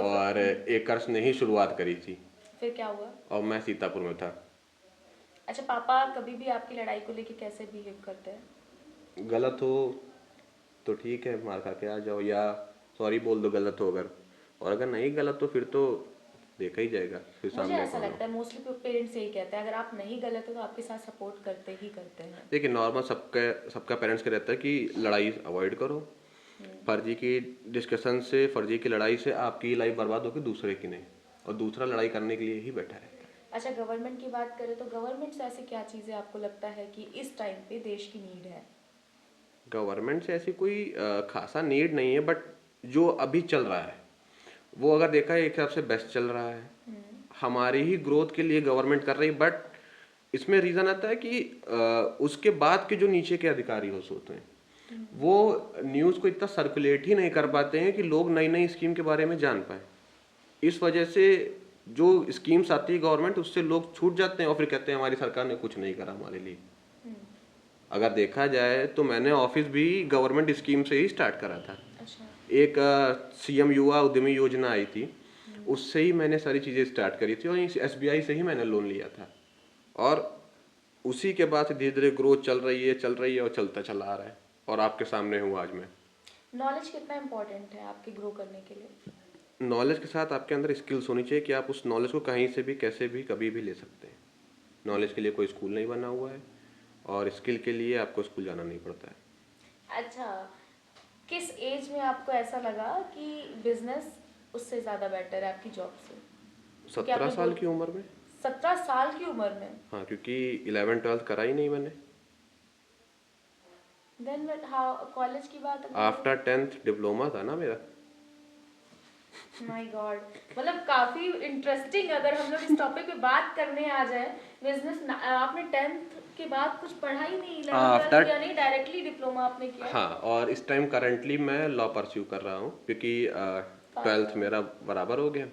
और एकर्ष ने ही शुरुआत करी थी फिर क्या हुआ? और मैं सीतापुर में था। अच्छा, पापा कभी भी आपकी लड़ाई को लेके कैसे बिहेव करते हैं? गलत हो तो ठीक है, मार खा के आ जाओ या सॉरी बोल दो गलत हो अगर, और अगर नहीं गलत तो फिर तो देखा ही जाएगा फिर मुझे सामने ऐसा कौन हो। लगता है मोस्टली पेरेंट्स यही कहते हैं, अगर आप नहीं गलत हो तो आपके साथ सपोर्ट करते ही करते हैं। देखिए, नॉर्मल सबका सबका पेरेंट्स का रहता है कि लड़ाई अवॉइड करो। फर्जी की डिस्कशन से, फर्जी की लड़ाई से आपकी लाइफ बर्बाद होगी, दूसरे की नहीं। और दूसरा लड़ाई करने के लिए ही बैठा रहता है। अच्छा, गवर्नमेंट की बात करें तो गवर्नमेंट से ऐसी क्या चीज़ें आपको लगता है कि इस टाइम पे देश की नीड है? गवर्नमेंट से ऐसी कोई खासा नीड नहीं है, बट जो अभी चल रहा है वो अगर देखा है एक हिसाब से बेस्ट चल रहा है। हमारी ही ग्रोथ के लिए गवर्नमेंट कर रही है, बट इसमें रीज़न आता है कि उसके बाद के जो नीचे के अधिकारी होते हैं वो न्यूज़ को इतना सर्कुलेट ही नहीं कर पाते हैं कि लोग नई नई स्कीम के बारे में जान पाए। इस वजह से जो स्कीम्स आती है गवर्नमेंट, उससे लोग छूट जाते हैं और फिर कहते हैं हमारी सरकार ने कुछ नहीं करा हमारे लिए। अगर देखा जाए तो मैंने ऑफिस भी गवर्नमेंट स्कीम से ही स्टार्ट करा था। अच्छा। एक सीएम युवा उद्यमी योजना आई थी, उससे ही मैंने सारी चीज़ें स्टार्ट करी थी और एसबीआई से ही मैंने लोन लिया था। और उसी के बाद से धीरे धीरे ग्रोथ चल रही है और चलता चला आ रहा है और आपके सामने हूँ आज मैं। नॉलेज कितना इम्पोर्टेंट है आपके ग्रो करने के लिए? नॉलेज के साथ आपके अंदर स्किल्स होनी चाहिए कि आप उस नॉलेज को कहीं से भी कैसे भी कभी भी ले सकते हैं। नॉलेज के लिए कोई स्कूल नहीं बना हुआ है और स्किल के लिए आपको स्कूल जाना नहीं पड़ता है। अच्छा, किस एज में आपको ऐसा लगा कि बिजनेस उससे ज़्यादा बेटर है आपकी जॉब से? 17 साल की उम्र में। 17 साल की उम्र में? हाँ, क्योंकि 11th-12th करा ही नहीं मैंने। देन हाउ कॉलेज की बात? आफ्टर 10th डिप्लोमा था ना मेरा। माय गॉड, मतलब काफी इंटरेस्टिंग। अगर हम लोग इस टॉपिक पे बात करने आ जाए, बिजनेस आपने 10th के बाद कुछ पढ़ा ही नहीं, 11th किया नहीं, डायरेक्टली डिप्लोमा आपने किया? हाँ, और इस टाइम करंटली मैं लॉ परस्यू कर रहा हूँ क्योंकि 12th मेरा बराबर हो गया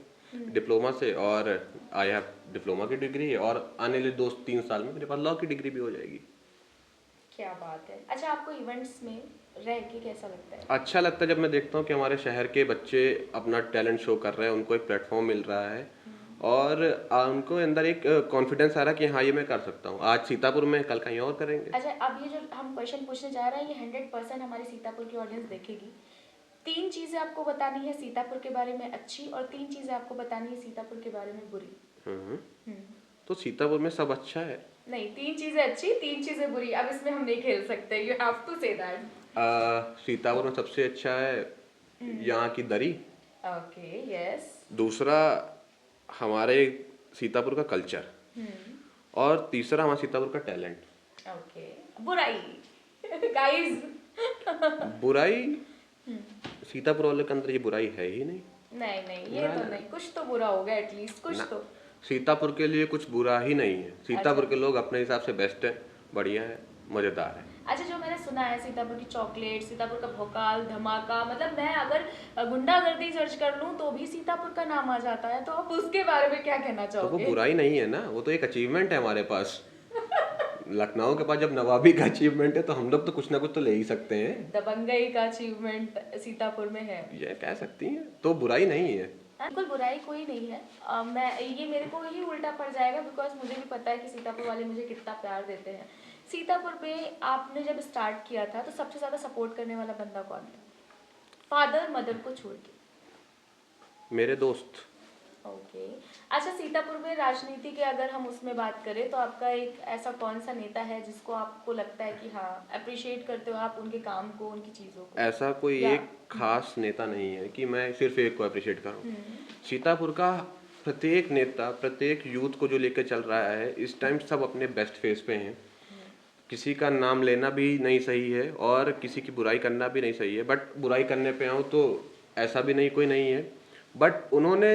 डिप्लोमा से और आई हैव डिप्लोमा की डिग्री और आने वाले 2-3 साल में मेरे पास लॉ की डिग्री भी हो जाएगी। क्या बात है। अच्छा, आपको इवेंट्स में रह के कैसा लगता है? अच्छा लगता है जब मैं देखता हूँ कि हमारे शहर के बच्चे अपना टैलेंट शो कर रहे हैं, उनको एक प्लेटफॉर्म मिल रहा है और उनको अंदर एक कॉन्फिडेंस आ रहा है कि हाँ ये मैं कर सकता हूँ। आज सीतापुर में, कल कहीं और करेंगे। अच्छा, अब ये जो हम क्वेश्चन पूछने जा रहे हैं ये 100% हमारी सीतापुर की ऑडियंस देखेगी। 3 चीजें आपको बतानी है सीतापुर के बारे में अच्छी और 3 चीजें आपको बतानी है सीतापुर के बारे में बुरी। तो सीतापुर में सब अच्छा है। नहीं, 3 चीजें अच्छी, 3 चीजें बुरी। अब इसमें हम नहीं खेल सकते, you have to say that. Sitapur में सबसे अच्छा है यहाँ की दरी। Okay, yes. दूसरा हमारे सीतापुर का कल्चर और तीसरा हमारे सीतापुर का टैलेंट। ओके, बुराई गाइस। बुराई सीतापुर वाले के अंदर ये बुराई है ही नहीं। नहीं नहीं, ये तो नहीं, कुछ तो बुरा होगा एटलीस्ट, कुछ तो। सीतापुर के लिए कुछ बुरा ही नहीं है। सीतापुर के लोग अपने हिसाब से बेस्ट है, बढ़िया है, मजेदार है। अच्छा, जो मैंने सुना है सीतापुर की चॉकलेट, सीतापुर का भोकाल धमाका, मतलब मैं अगर गुंडागर्दी सर्च कर लूं तो भी सीतापुर का नाम आ जाता है, तो आप उसके बारे में क्या कहना तो वो चाहोगे? बुराई नहीं है ना, वो तो एक अचीवमेंट है हमारे पास। लखनऊ के पास जब नवाबी का अचीवमेंट है तो हम लोग तो कुछ ना कुछ तो ले ही सकते हैं। दबंगई का अचीवमेंट सीतापुर में है, ये कह सकती हैं, तो बुराई नहीं है। बिल्कुल बुराई कोई नहीं है। मैं ये मेरे को ही उल्टा पड़ जाएगा बिकॉज मुझे भी पता है कि सीतापुर वाले मुझे कितना प्यार देते हैं। सीतापुर पे आपने जब स्टार्ट किया था तो सबसे ज़्यादा सपोर्ट करने वाला बंदा कौन था, फादर मदर को छोड़ के? मेरे दोस्त। ओके। अच्छा, सीतापुर में राजनीति के अगर हम उसमें बात करें तो आपका एक ऐसा कौन सा नेता है जिसको आपको लगता है कि हाँ अप्रिशिएट करते हो आप उनके काम को, उनकी चीज़ों को? ऐसा कोई या एक खास नेता नहीं है कि मैं सिर्फ एक को अप्रिशिएट करूं। हम्म, सीतापुर का प्रत्येक नेता प्रत्येक यूथ को जो लेकर चल रहा है इस टाइम सब अपने बेस्ट फेज पे हैं। किसी का नाम लेना भी नहीं सही है और किसी की बुराई करना भी नहीं सही है, बट बुराई करने पे आऊँ तो ऐसा भी नहीं कोई नहीं है। बट उन्होंने,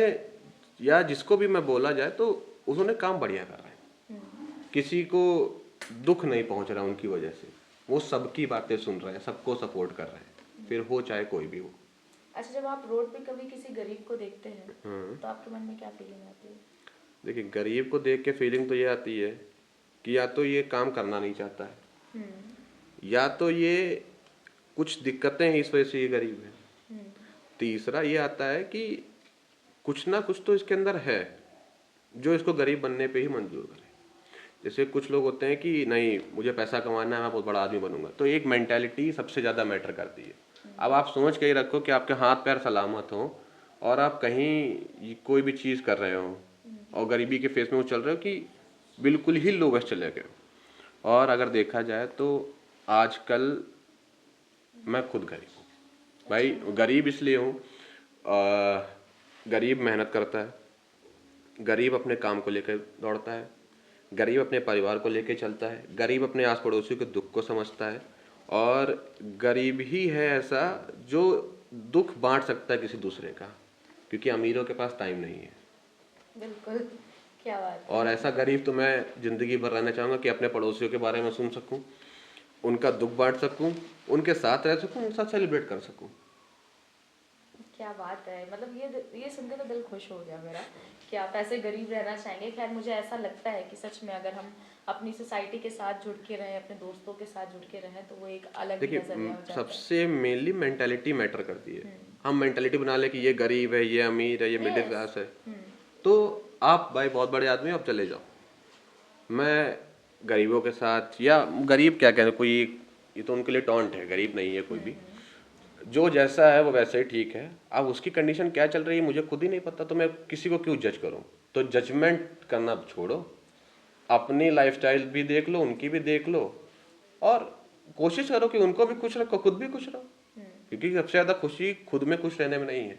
या जिसको भी मैं बोला जाए तो उन्होंने काम बढ़िया कर रहे हैं। किसी को दुख नहीं पहुंच रहा उनकी वजह से, वो सबकी बातें सुन रहे हैं, सबको सपोर्ट कर रहे हैं, फिर हो चाहे कोई भी हो। अच्छा, जब आप रोड पे कभी किसी गरीब को देखते हैं तो आपके मन में क्या फीलिंग आती है? देखिए, गरीब को देख के फीलिंग तो ये आती है कि या तो ये काम करना नहीं चाहता है, हम्म, या तो ये कुछ दिक्कतें हैं इस वजह से ये गरीब है। हम्म, तीसरा ये आता है कि कुछ ना कुछ तो इसके अंदर है जो इसको गरीब बनने पे ही मंजूर करे। जैसे कुछ लोग होते हैं कि नहीं, मुझे पैसा कमाना है, मैं बहुत बड़ा आदमी बनूंगा, तो एक मेंटेलिटी सबसे ज़्यादा मैटर करती है। अब आप सोच के ही रखो कि आपके हाथ पैर सलामत हो और आप कहीं कोई भी चीज़ कर रहे हो और गरीबी के फेस में वो चल रहे हो कि बिल्कुल ही लोवेस्ट चले गए हो। और अगर देखा जाए तो आजकल मैं खुद गरीब हूँ भाई। गरीब इसलिए हूँ, गरीब मेहनत करता है, गरीब अपने काम को लेकर दौड़ता है, गरीब अपने परिवार को लेकर चलता है, गरीब अपने आस पड़ोसियों के दुख को समझता है, और गरीब ही है ऐसा जो दुख बांट सकता है किसी दूसरे का, क्योंकि अमीरों के पास टाइम नहीं है। बिल्कुल, क्या बात है। और ऐसा गरीब तो मैं जिंदगी भर रहना चाहूँगा कि अपने पड़ोसियों के बारे में सुन सकूँ, उनका दुख बांट सकूँ, उनके साथ रह सकूँ, उनके साथ सेलिब्रेट कर सकूँ। क्या बात है, मतलब ये सुन के तो दिल खुश हो गया मेरा कि आप ऐसे गरीब रहना चाहेंगे। खैर, मुझे ऐसा लगता है कि सच में अगर हम अपनी सोसाइटी के साथ जुड़ के रहें, अपने दोस्तों के साथ जुड़ के रहें, तो वो एक अलग ही देखिए, नजरिया हो जाता है। सबसे मेनली मेंटालिटी मैटर करती है। हम मेंटालिटी बना ले कि ये गरीब है, ये अमीर है, ये मिडिल क्लास है, तो आप भाई बहुत बड़े आदमी हो, आप चले जाओ। मैं गरीबों के साथ, या गरीब क्या कहना, कोई ये तो उनके लिए टॉन्ट है, गरीब नहीं है कोई भी, जो जैसा है वो वैसे ही ठीक है। अब उसकी कंडीशन क्या चल रही है मुझे खुद ही नहीं पता, तो मैं किसी को क्यों जज करूं? तो जजमेंट करना छोड़ो, अपनी लाइफस्टाइल भी देख लो, उनकी भी देख लो, और कोशिश करो कि उनको भी खुश रखो, खुद भी खुश रहो। क्योंकि सबसे ज्यादा खुशी खुद में खुश रहने में नहीं है,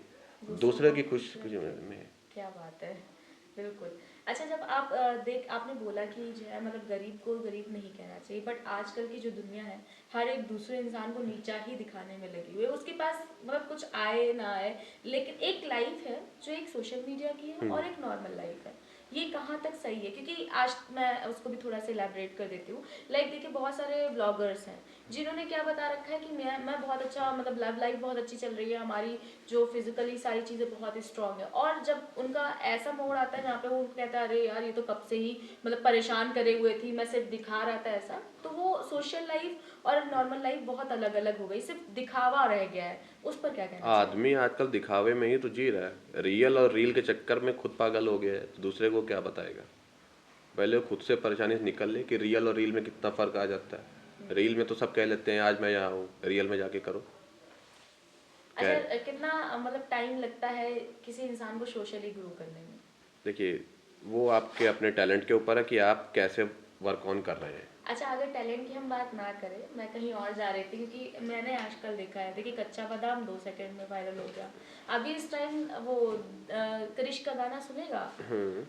दूसरे की खुशी में है। क्या बात है, बिल्कुल। अच्छा, जब आप आपने बोला कि जो है मतलब गरीब को गरीब नहीं कहना चाहिए, बट आजकल की जो दुनिया है हर एक दूसरे इंसान को नीचा ही दिखाने में लगी हुई है। उसके पास मतलब कुछ आए ना आए, लेकिन एक लाइफ है जो एक सोशल मीडिया की है और एक नॉर्मल लाइफ है। ये कहाँ तक सही है? क्योंकि आज मैं उसको भी थोड़ा सा इलेबरेट कर देती हूँ। लाइक देखिए, बहुत सारे ब्लॉगर्स हैं जिन्होंने क्या बता रखा है कि मैं बहुत अच्छा, मतलब लव लाइफ बहुत अच्छी चल रही है हमारी, जो फिजिकली सारी चीज़ें बहुत स्ट्रांग है, और जब उनका ऐसा मोड़ आता है जहाँ पे वो कहता है अरे यार ये तो कब से ही मतलब परेशान करे हुए थी, मैं सिर्फ दिखा रहा था ऐसा, तो वो सोशल लाइफ और नॉर्मल लाइफ बहुत अलग अलग हो गई, सिर्फ दिखावा रह गया है। उस पर क्या कहना चाहिए? आदमी आजकल दिखावे में ही तो जी रहा है, रियल और रील के चक्कर में खुद पागल हो गया है, तो दूसरे को क्या बताएगा? पहले वो खुद से परेशानी से निकल ले कि रियल और रील में कितना फर्क आ जाता है। रील में तो सब कह लेते हैं आज मैं यहाँ हूँ, रियल में जाके करो। अच्छा, कितना मतलब टाइम लगता है किसी इंसान को सोशली ग्रो करने में? देखिए, वो आपके अपने टैलेंट के ऊपर है कि आप कैसे वर्क ऑन कर रहे हैं। अच्छा, अगर टैलेंट की हम बात ना करें, मैं कहीं और जा रही थी, क्योंकि मैंने आजकल देखा है, देखिए कच्चा बादाम 2 सेकंड में वायरल हो गया। अभी इस टाइम वो क्रिश का गाना सुनेगा,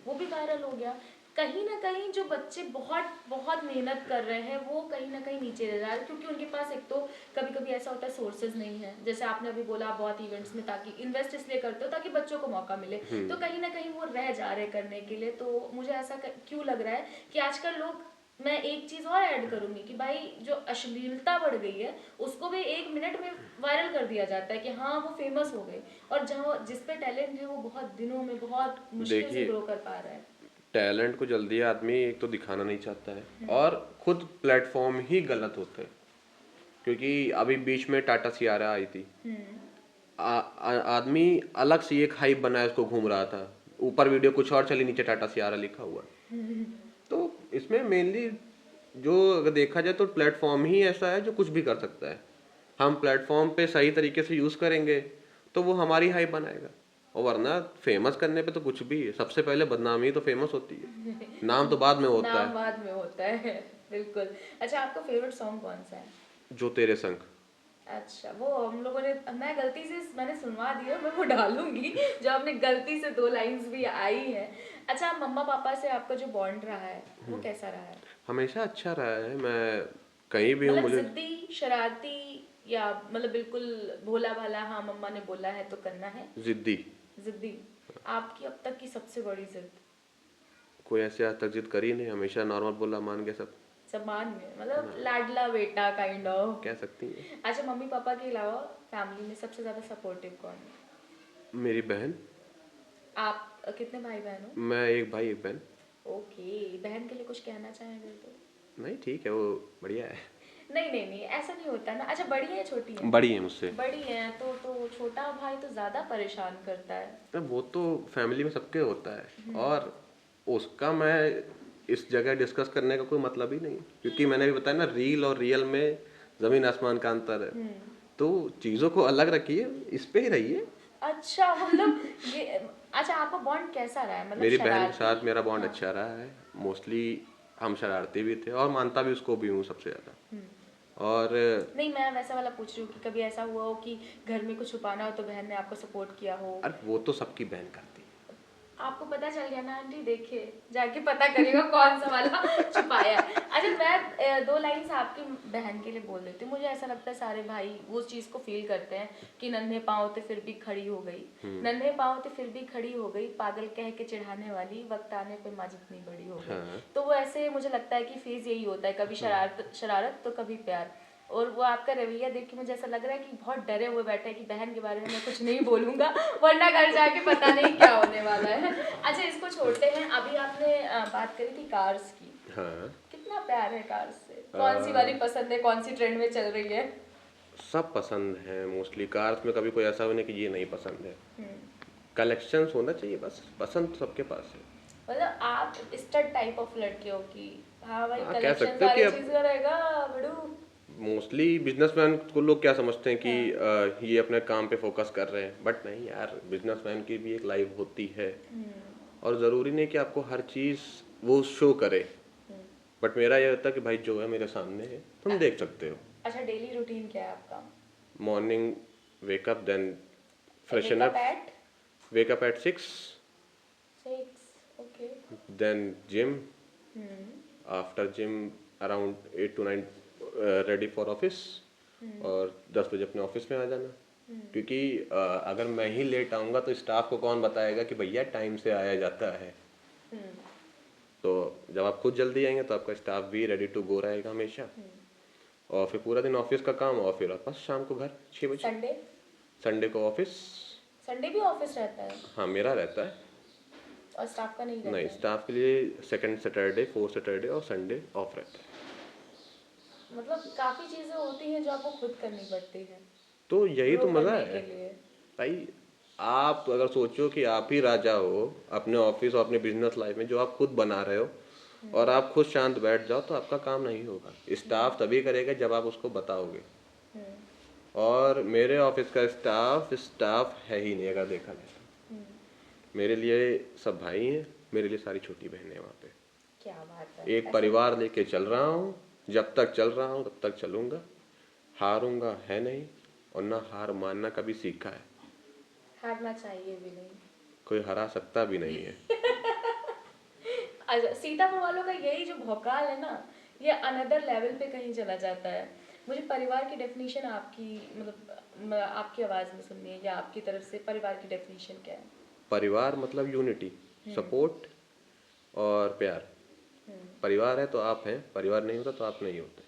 वो भी वायरल हो गया। कहीं ना कहीं जो बच्चे बहुत बहुत मेहनत कर रहे हैं वो कहीं ना कहीं नीचे रह जा रहे हैं, क्योंकि उनके पास एक तो कभी कभी ऐसा होता है सोर्सेज नहीं है। जैसे आपने अभी बोला आप बहुत इवेंट्स में ताकि इन्वेस्ट इसलिए करते हो ताकि बच्चों को मौका मिले, तो कहीं ना कहीं वो रह जा रहे करने के लिए। तो मुझे ऐसा क्यों लग रहा है कि आजकल लोग, मैं एक चीज और ऐड करूंगी कि भाई जो अश्लीलता बढ़ गई है उसको भी 1 मिनट में वायरल कर दिया जाता है कि हाँ वो फेमस हो गए, और जहाँ जिस पे टैलेंट है वो बहुत दिनों में बहुत मुश्किल से देखिए, ग्रो कर पा रहा है। टैलेंट को जल्दी आदमी एक तो दिखाना नहीं चाहता है, और खुद प्लेटफॉर्म ही गलत होते हैं। क्योंकि अभी बीच में टाटा सियारा आई थी, आदमी अलग से एक हाइप बनाया, उसको घूम रहा था, ऊपर वीडियो कुछ और चली, नीचे टाटा सियारा लिखा हुआ। तो इसमें मेनली जो अगर देखा जाए तो प्लेटफॉर्म ही ऐसा है जो कुछ भी कर सकता है। हम प्लेटफॉर्म पे सही तरीके से यूज़ करेंगे तो वो हमारी हाइप बनाएगा। और वरना फेमस करने पे तो कुछ भी है, सबसे पहले बदनामी तो फेमस होती है, नाम तो बाद में होता नाम है। बाद में होता है बिल्कुल। अच्छा, आपका फेवरेट सॉन्ग कौन सा है? जो तेरे संग। अच्छा, वो हम लोगों ने, मैं गलती से मैंने सुनवा दिया, मैं वो डालूंगी जो आपने गलती से 2 लाइंस भी आई है। अच्छा, मम्मा पापा से आपका जो बॉन्ड रहा है वो कैसा रहा है? हमेशा अच्छा रहा है, मैं कहीं भी हूँ मतलब मुझे। जिद्दी, शरारती, या मतलब बिल्कुल भोला भाला, हाँ मम्मा ने बोला है तो करना है? जिद्दी। जिद्दी। आपकी अब तक की सबसे बड़ी जिद? कोई ऐसे आज तक जिद करी नहीं, हमेशा नॉर्मल बोला मान गए सब। सम्मान में, मतलब लाडला बेटा काइंड ऑफ। कह सकती हैं। अच्छा, मम्मी पापा के अलावा फैमिली में सबसे ज्यादा सपोर्टिव कौन है? मेरी बहन। आप कितने भाई बहन हो? मैं एक भाई एक बहन। ओके, बहन के लिए कुछ कहना चाहेंगे तो? नहीं ठीक है, वो बढ़िया है। नहीं नहीं नहीं, ऐसा नहीं होता ना। अच्छा, बड़ी है या छोटी है? बड़ी है मुझसे। बड़ी है तो छोटा भाई तो ज्यादा परेशान करता है। अब वो तो फैमिली में सबके होता है, और उसका मैं इस जगह डिस्कस करने का कोई मतलब ही नहीं, क्योंकि मैंने भी बताया ना, रील और रियल में जमीन आसमान का अंतर है। तो चीज़ों को अलग रखिए, इस पे ही रहिए। अच्छा, मतलब ये, अच्छा आपका बॉन्ड कैसा रहा है, मतलब मेरी बहन के शरारती? साथ मेरा बॉन्ड हाँ। अच्छा रहा है। मोस्टली हम शरारती भी थे, और मानता भी उसको भी हूँ सबसे ज़्यादा। और नहीं, मैं वैसा वाला पूछ रही हूँ कि कभी ऐसा हुआ हो कि घर में कुछ छुपाना हो तो बहन ने आपको सपोर्ट किया हो? अरे वो तो सबकी बहन करती है। आपको पता चल गया ना आंटी, देखिए जाके पता करिएगा कौन सा वाला छुपाया है। अच्छा, मैं 2 लाइन्स आपकी बहन के लिए बोल देती हूँ। मुझे ऐसा लगता है सारे भाई वो चीज़ को फील करते हैं कि नन्हे पाँव थे फिर भी खड़ी हो गई, नन्हे पाँव थे फिर भी खड़ी हो गई, पागल कह के चिढ़ाने वाली, वक्त आने पे माँ जितनी बड़ी हो गई। हाँ। तो वो ऐसे मुझे लगता है कि फेज यही होता है, कभी शरारत शरारत तो कभी प्यार। और वो आपका रवैया देख के मुझे ऐसा लग रहा है कि बहुत डरे हुए बैठे हैं कि बहन के बारे में मैं कुछ नहीं बोलूंगा वरना घर जाके पता नहीं क्या होने वाला है। अच्छा, इसको छोड़ते हैं। अभी आपने बात करी थी कार्स की। हाँ। कितना प्यार है कार्स से? कौन सी वाली पसंद है, कौन सी ट्रेंड में चल रही है? सब पसंद है मोस्टली, कार्स में कभी कोई ऐसा भी नहीं कि ये नहीं पसंद है। कलेक्शंस होना चाहिए बस, पसंद तो सबके पास है। मतलब आप स्टड टाइप ऑफ लड़के हो कि हाँ भाई हाँ, कह कलेक्शन सकते हो कि वाली अब चीज रहेगा बड़ू? मोस्टली बिजनेसमैन को लोग क्या समझते हैं कि ये अपने काम पे फोकस कर रहे हैं, बट नहीं यार, बिजनेसमैन की भी एक लाइफ होती है। और ज़रूरी नहीं कि आपको हर चीज़ वो शो करे, बट मेरा ये होता है कि भाई जो है मेरे सामने है, तुम देख सकते हो। अच्छा, डेली रूटीन क्या है आपका? Morning wake up, then freshen Wake up up, at wake up at 6, 6, okay. Then gym, after gym around 8 to 9 ready for office, और 10 बजे अपने ऑफिस में आ जाना। क्योंकि अगर मैं ही लेट आऊँगा तो स्टाफ को कौन बताएगा कि भैया टाइम से आया जाता है। तो जब आप खुद जल्दी आएंगे तो आपका स्टाफ भी रेडी टू गो रहेगा हमेशा। और फिर पूरा दिन ऑफिस का काम, और फिर वापस शाम को घर 6 बजे। संडे? संडे को ऑफिस। संडे भी ऑफिस रहता है? हाँ, मेरा रहता है। और स्टाफ का नहीं रहता नहीं, है? स्टाफ के लिए सेकंड सैटरडे, फोर्थ सैटरडे और संडे ऑफ रहता है। मतलब काफी चीजें होती हैं जो आपको खुद करनी पड़ती है तो यही ग्रो तो मज़ा करने है के लिए। भाई। आप अगर सोचो कि आप ही राजा हो अपने ऑफिस और अपने बिजनेस लाइफ में, जो आप खुद बना रहे हो, और आप खुद शांत बैठ जाओ, तो आपका काम नहीं होगा। स्टाफ तभी करेगा जब आप उसको बताओगे। और मेरे ऑफिस का स्टाफ है ही नहीं अगर देखा जाए तो। मेरे लिए सब भाई हैं, मेरे लिए सारी छोटी बहनें हैं वहाँ पे। क्या बात है! एक परिवार लेके चल रहा हूँ, जब तक चल रहा हूँ तब तक चलूंगा। हारूंगा है नहीं, और ना हार मानना कभी सीखा है। हारना चाहिए भी नहीं। कोई हरा सकता भी नहीं है। अच्छा, सीतापुर वालों का यही जो भौकाल है ना, ये अनदर लेवल पे कहीं चला जाता है। मुझे परिवार की डेफिनेशन आपकी, मतलब आपकी आवाज में सुननी है, या आपकी तरफ से परिवार की डेफिनेशन क्या है? परिवार मतलब यूनिटी, सपोर्ट और प्यार। परिवार है तो आप हैं, परिवार नहीं होता तो आप नहीं होते।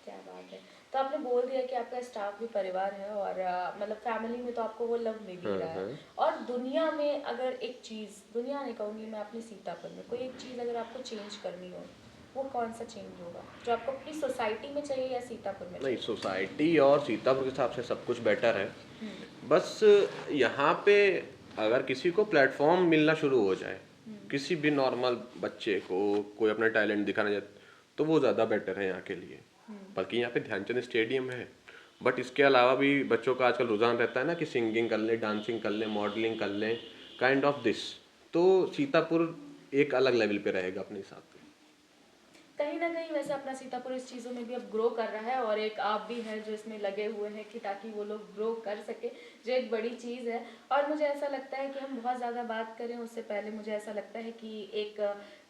क्या बात है! तो आपने बोल दिया कि आपका स्टाफ भी परिवार है, और मतलब फैमिली में तो आपको वो लव मिल ही रहा है। और दुनिया में अगर एक चीज़, दुनिया नहीं कहूँगी मैं, अपने सीतापुर में कोई एक चीज़ अगर आपको चेंज करनी हो, वो कौन सा चेंज होगा जो आपको अपनी सोसाइटी में चाहिए या सीतापुर में नहीं, चाहिए? सोसाइटी और सीतापुर के हिसाब से सब कुछ बेटर है। बस यहाँ पे अगर किसी को प्लेटफॉर्म मिलना शुरू हो जाए, किसी भी नॉर्मल बच्चे को कोई अपना टैलेंट दिखाना चाहे, तो वो ज़्यादा बेटर है यहाँ के लिए। बल्कि यहाँ पे ध्यानचंद स्टेडियम है, बट इसके अलावा भी बच्चों का आजकल रुझान रहता है ना कि सिंगिंग कर लें, डांसिंग कर लें, मॉडलिंग कर लें, काइंड ऑफ दिस। तो सीतापुर एक अलग लेवल पे रहेगा अपने हिसाब से। कहीं ना कहीं वैसे अपना सीतापुर इस चीज़ों में भी अब ग्रो कर रहा है, और एक आप भी हैं जो इसमें लगे हुए हैं कि ताकि वो लोग ग्रो कर सके, जो एक बड़ी चीज़ है। और मुझे ऐसा लगता है कि हम बहुत ज़्यादा बात करें उससे पहले मुझे ऐसा लगता है कि एक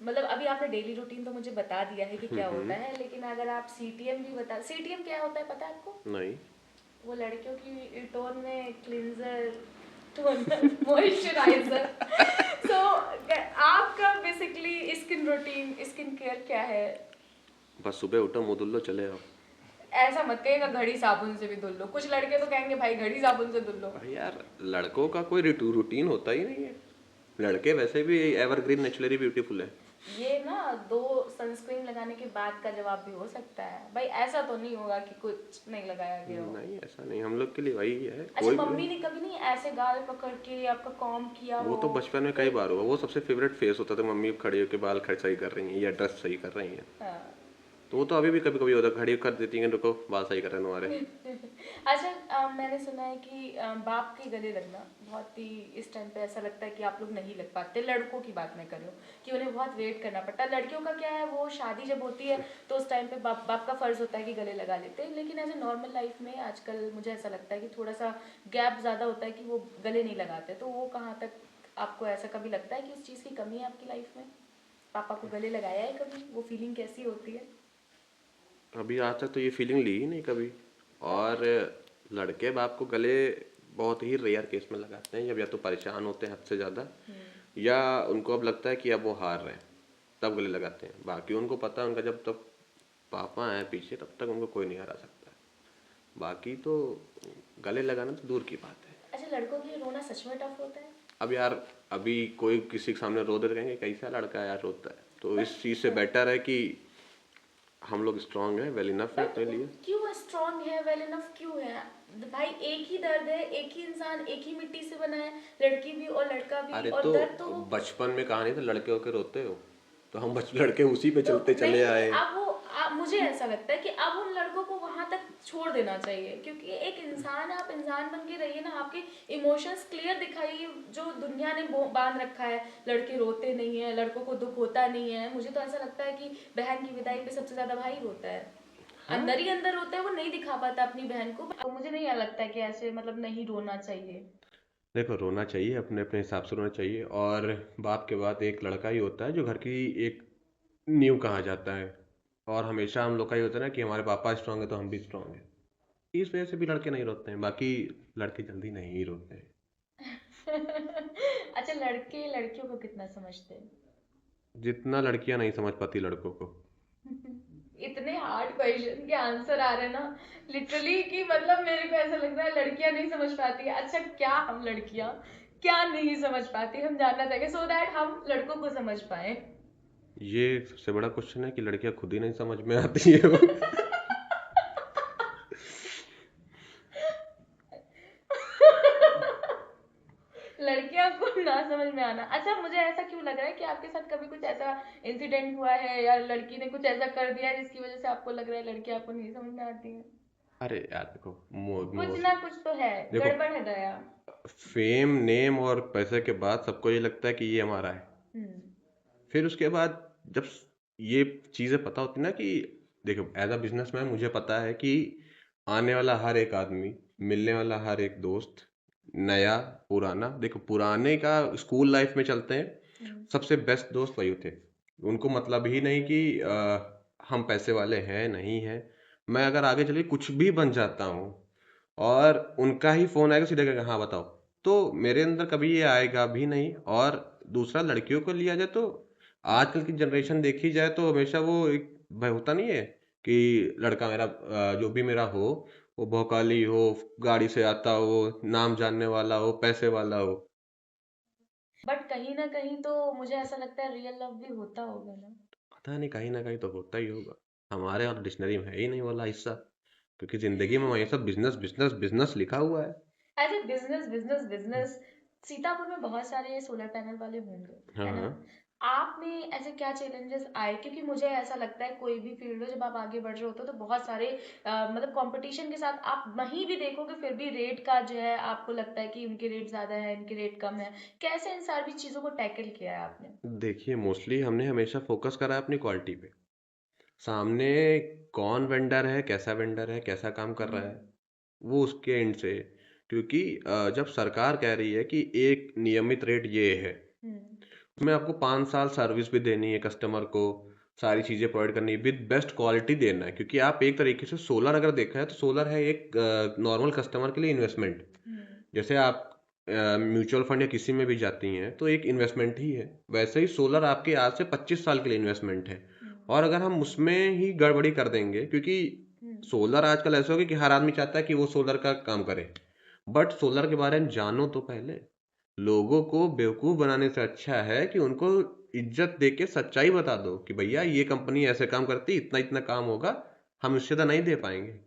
मतलब अभी आपने डेली रूटीन तो मुझे बता दिया है कि क्या होता है, लेकिन अगर आप सीटीएम भी बता, सीटीएम क्या होता है पता है आपको? नहीं। वो लड़कियों की टोन में क्लिंजर, टोनर, मॉइस्चराइजर। सो आपका basically skin routine, skin care क्या है? बस सुबह उठो, मुंह धुल लो, चले आओ। ऐसा मत कहिएगा घड़ी साबुन से भी धुल लो, कुछ लड़के तो कहेंगे भाई घड़ी साबुन से धुल लो। भाई यार, लड़कों का कोई रूटीन होता ही नहीं है। लड़के वैसे भी एवरग्रीन, नेचुरली ब्यूटीफुल है। ये ना 2 सनस्क्रीन लगाने के बाद का जवाब भी हो सकता है भाई, ऐसा तो नहीं होगा कि कुछ नहीं लगाया गया हो। नहीं, ऐसा नहीं, हम लोग के लिए वही है। अच्छा, कोई मम्मी ने कभी नहीं ऐसे गाल पकड़ के आपका कॉम्ब किया वो हो? तो बचपन में कई बार हुआ। वो सबसे फेवरेट फेस होता था, मम्मी खड़ी होकर बाल सही कर रही हैं या ड्रेस सही कर रही हैं। हाँ। तो वो तो अभी भी कभी कभी होता है, खड़ी कर देती हैं, रुको बाल सही कर रहे हैं तुम्हारे। अच्छा, मैंने सुना है कि बाप के गले लगना बहुत ही इस टाइम पे ऐसा लगता है कि आप लोग नहीं लग पाते। लड़कों की बात मैं कर रही हूँ कि उन्हें बहुत वेट करना पड़ता है। लड़कियों का क्या है, वो शादी जब होती है तो उस टाइम पे बाप का फर्ज होता है कि गले लगा लेते हैं, लेकिन एज ए नॉर्मल लाइफ में आजकल मुझे ऐसा लगता है कि थोड़ा सा गैप ज़्यादा होता है कि वो गले नहीं लगाते। तो वो कहाँ तक आपको ऐसा कभी लगता है कि उस चीज़ की कमी है आपकी लाइफ में? पापा को गले लगाया है कभी? वो फीलिंग कैसी होती है? अभी आज तक तो ये फीलिंग ली ही नहीं कभी। और लड़के बाप को गले बहुत ही रेयर केस में लगाते हैं, जब या तो परेशान होते हैं हद से ज़्यादा, या उनको अब लगता है कि अब वो हार रहे हैं, तब गले लगाते हैं। बाकी उनको पता है, उनका जब तक पापा हैं पीछे तब तक उनको कोई नहीं हरा सकता है। बाकी तो गले लगाना तो दूर की बात है। अच्छा, लड़कों के लिए रोना सच में टफ होता है? अब यार, अभी कोई किसी के सामने रो दे तो कहेंगे कैसा लड़का है यार रोता है। तो इस चीज़ से बेटर है कि हम लोग स्ट्रांग हैं, वेल इनफ है अपने लिए। क्यों स्ट्रांग है, वेल इनफ क्यों है भाई? एक ही दर्द है, एक ही इंसान, एक ही मिट्टी से बना है, लड़की भी और लड़का भी, अरे और तो दर्द तो बचपन में कहा नहीं था लड़के होके रोते हो, तो हम लड़के उसी पे तो चलते चले नहीं, आए। अब वो मुझे ऐसा लगता है कि अब उन लड़कों को वहां तक छोड़ देना चाहिए, क्योंकि एक इंसान, आप इंसान बन के रहिए ना, आपके इमोशंस क्लियर दिखाइए। जो दुनिया ने बांध रखा है, लड़के रोते नहीं है, लड़कों को दुख होता नहीं है, मुझे तो ऐसा लगता है कि बहन की विदाई पे सबसे ज्यादा भाई रोता है, अंदर ही अंदर रोता है, वो नहीं दिखा पाता अपनी बहन को। तो मुझे नहीं लगता कि ऐसे मतलब नहीं रोना चाहिए। देखो, रोना चाहिए, अपने अपने हिसाब से रोना चाहिए। और बाप के बाद एक लड़का ही होता है जो घर की एक नींव कहा जाता है। और हमेशा हम लोग का ही होता है ना कि हमारे पापा स्ट्रांग है तो हम भी स्ट्रांग हैं। इस वजह से भी लड़के नहीं रोते हैं, बाकी लड़के जल्दी नहीं रोते हैं। अच्छा, लड़के लड़कियों को कितना समझते हैं? जितना लड़कियां नहीं समझ पाती लड़कों को। इतने हार्ड क्वेश्चन के आंसर आ रहे हैं ना लिटरली, कि मतलब मेरे को ऐसा लग रहा है लड़कियां नहीं समझ पाती। अच्छा, क्या हम लड़कियां क्या नहीं समझ पाती, हम जानना चाहेंगे, सो दैट हम लड़कों को समझ पाए। ये सबसे बड़ा क्वेश्चन है कि लड़कियां खुद ही नहीं समझ में आती है। लड़कियों को ना समझ में आना। अच्छा, मुझे ऐसा क्यों लग रहा है कि आपके साथ कभी कुछ ऐसा इंसिडेंट हुआ है या लड़की ने कुछ ऐसा कर दिया है जिसकी वजह से आपको लग रहा है लड़की आपको नहीं समझ में आती है? अरे यार देखो, कुछ ना कुछ तो है, देखो, गड़बड़ है दया। फेम, नेम और पैसे के बाद सबको ये लगता है कि ये हमारा है। हम्म। फिर उसके बाद जब ये चीज़ें पता होती ना कि देखो, एज अ बिजनेसमैन मुझे पता है कि आने वाला हर एक आदमी, मिलने वाला हर एक दोस्त, नया पुराना, देखो पुराने का स्कूल लाइफ में चलते हैं, सबसे बेस्ट दोस्त वही थे। उनको मतलब ही नहीं कि हम पैसे वाले हैं नहीं हैं। मैं अगर आगे चलिए कुछ भी बन जाता हूँ और उनका ही फोन आएगा, सीधे कहेगा हाँ बताओ, तो मेरे अंदर कभी ये आएगा भी नहीं। और दूसरा, लड़कियों को लिया जाए तो आजकल की जनरेशन देखी जाए तो हमेशा वो एक भय होता नहीं है कि लड़का मेरा जो भी मेरा हो, वो भौकाली हो, गाड़ी से आता हो, नाम जानने वाला हो, पैसे वाला हो। बट कहीं ना कहीं तो मुझे ऐसा लगता है रियल लव भी होता होगा ना? पता नहीं, कहीं ना कहीं तो होता ही होगा। हमारे और डिक्शनरी में है ही नहीं वाला हिस्सा, क्योंकि जिंदगी में हमेशा बिजनेस बिजनेस बिजनेस लिखा हुआ है। As a business business business, Sitapur में बहुत सारे सोलर पैनल वाले होंगे, हाँ है ना? हाँ। आपने ऐसे क्या चैलेंजेस आए, क्योंकि मुझे ऐसा लगता है कोई भी फील्ड हो जब आप आगे बढ़ रहे होते हो तो बहुत सारे मतलब कंपटीशन के साथ आप वहीं भी देखोगे फिर भी रेट का जो है आपको लगता है कि उनके रेट ज्यादा है इनके रेट कम है। कैसे इन सारी चीजों को टैकल किया है आपने? देखिए, मोस्टली हमने हमेशा फोकस करा है अपनी क्वालिटी पे। सामने कौन वेंडर है, कैसा काम कर रहा हम्म। है, वो उसके एंड से। क्योंकि जब सरकार कह रही है कि एक नियमित रेट ये है, हम्म। उसमें आपको 5 साल सर्विस भी देनी है कस्टमर को, सारी चीज़ें प्रोवाइड करनी है, विद बेस्ट क्वालिटी देना है। क्योंकि आप एक तरीके से सोलर अगर देखा है तो सोलर है एक नॉर्मल कस्टमर के लिए इन्वेस्टमेंट। हम्म। जैसे आप म्यूचुअल फंड या किसी में भी जाती हैं तो एक इन्वेस्टमेंट ही है, वैसे ही सोलर आपके आज से 25 साल के लिए इन्वेस्टमेंट है। हम्म। और अगर हम उसमें ही गड़बड़ी कर देंगे, क्योंकि हम्म। सोलर आजकल ऐसा हो गया कि हर आदमी चाहता है कि वो सोलर का काम करे, बट सोलर के बारे में जानो तो पहले। लोगों को बेवकूफ बनाने से अच्छा है कि उनको इज्जत दे के सच्चाई बता दो कि भैया ये कंपनी ऐसे काम करती, इतना इतना काम होगा, हम इससे तो नहीं दे पाएंगे।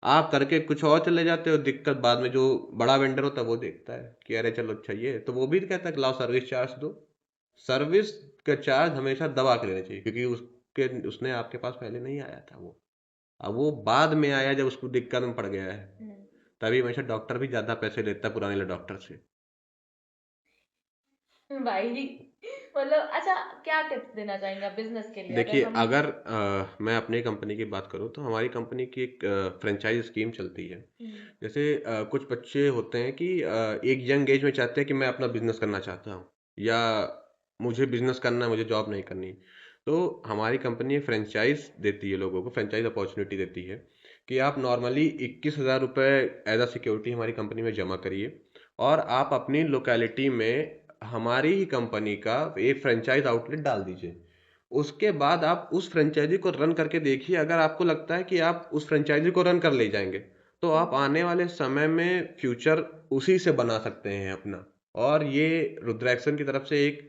आप करके कुछ और चले जाते हो, दिक्कत बाद में जो बड़ा वेंडर होता है वो देखता है कि अरे चलो अच्छा ये है, तो वो भी कहता है कि लाओ सर्विस चार्ज दो। सर्विस का चार्ज हमेशा दबा के लेना चाहिए, क्योंकि उसके उसने आपके पास पहले नहीं आया था वो, अब वो बाद में आया जब उसको दिक्कत में पड़ गया है। हम्म। तभी हमेशा डॉक्टर भी ज्यादा पैसे लेता है पुराने वाले डॉक्टर से। भाई मतलब अच्छा, क्या टिप्स देना चाहेंगे आप बिजनेस के लिए अगर देखिए, हम? अगर मैं अपनी कंपनी की बात करूं तो हमारी कंपनी की एक फ्रेंचाइज स्कीम चलती है। हम्म। जैसे कुछ बच्चे होते हैं कि एक यंग एज में चाहते हैं कि मैं अपना बिजनेस करना चाहता हूँ, या मुझे बिजनेस करना है, मुझे जॉब नहीं करनी। तो हमारी कंपनी फ्रेंचाइज देती है, लोगों को फ्रेंचाइज अपॉर्चुनिटी देती है कि आप नॉर्मली 21,000 रुपये एज अ सिक्योरिटी हमारी कंपनी में जमा करिए, और आप अपनी लोकेलिटी में हमारी ही कंपनी का एक फ्रेंचाइज आउटलेट डाल दीजिए। उसके बाद आप उस फ्रेंचाइजी को रन करके देखिए, अगर आपको लगता है कि आप उस फ्रेंचाइजी को रन कर ले जाएंगे तो आप हम्म। आने वाले समय में फ्यूचर उसी से बना सकते हैं अपना। और ये रुद्राक्शन की तरफ से एक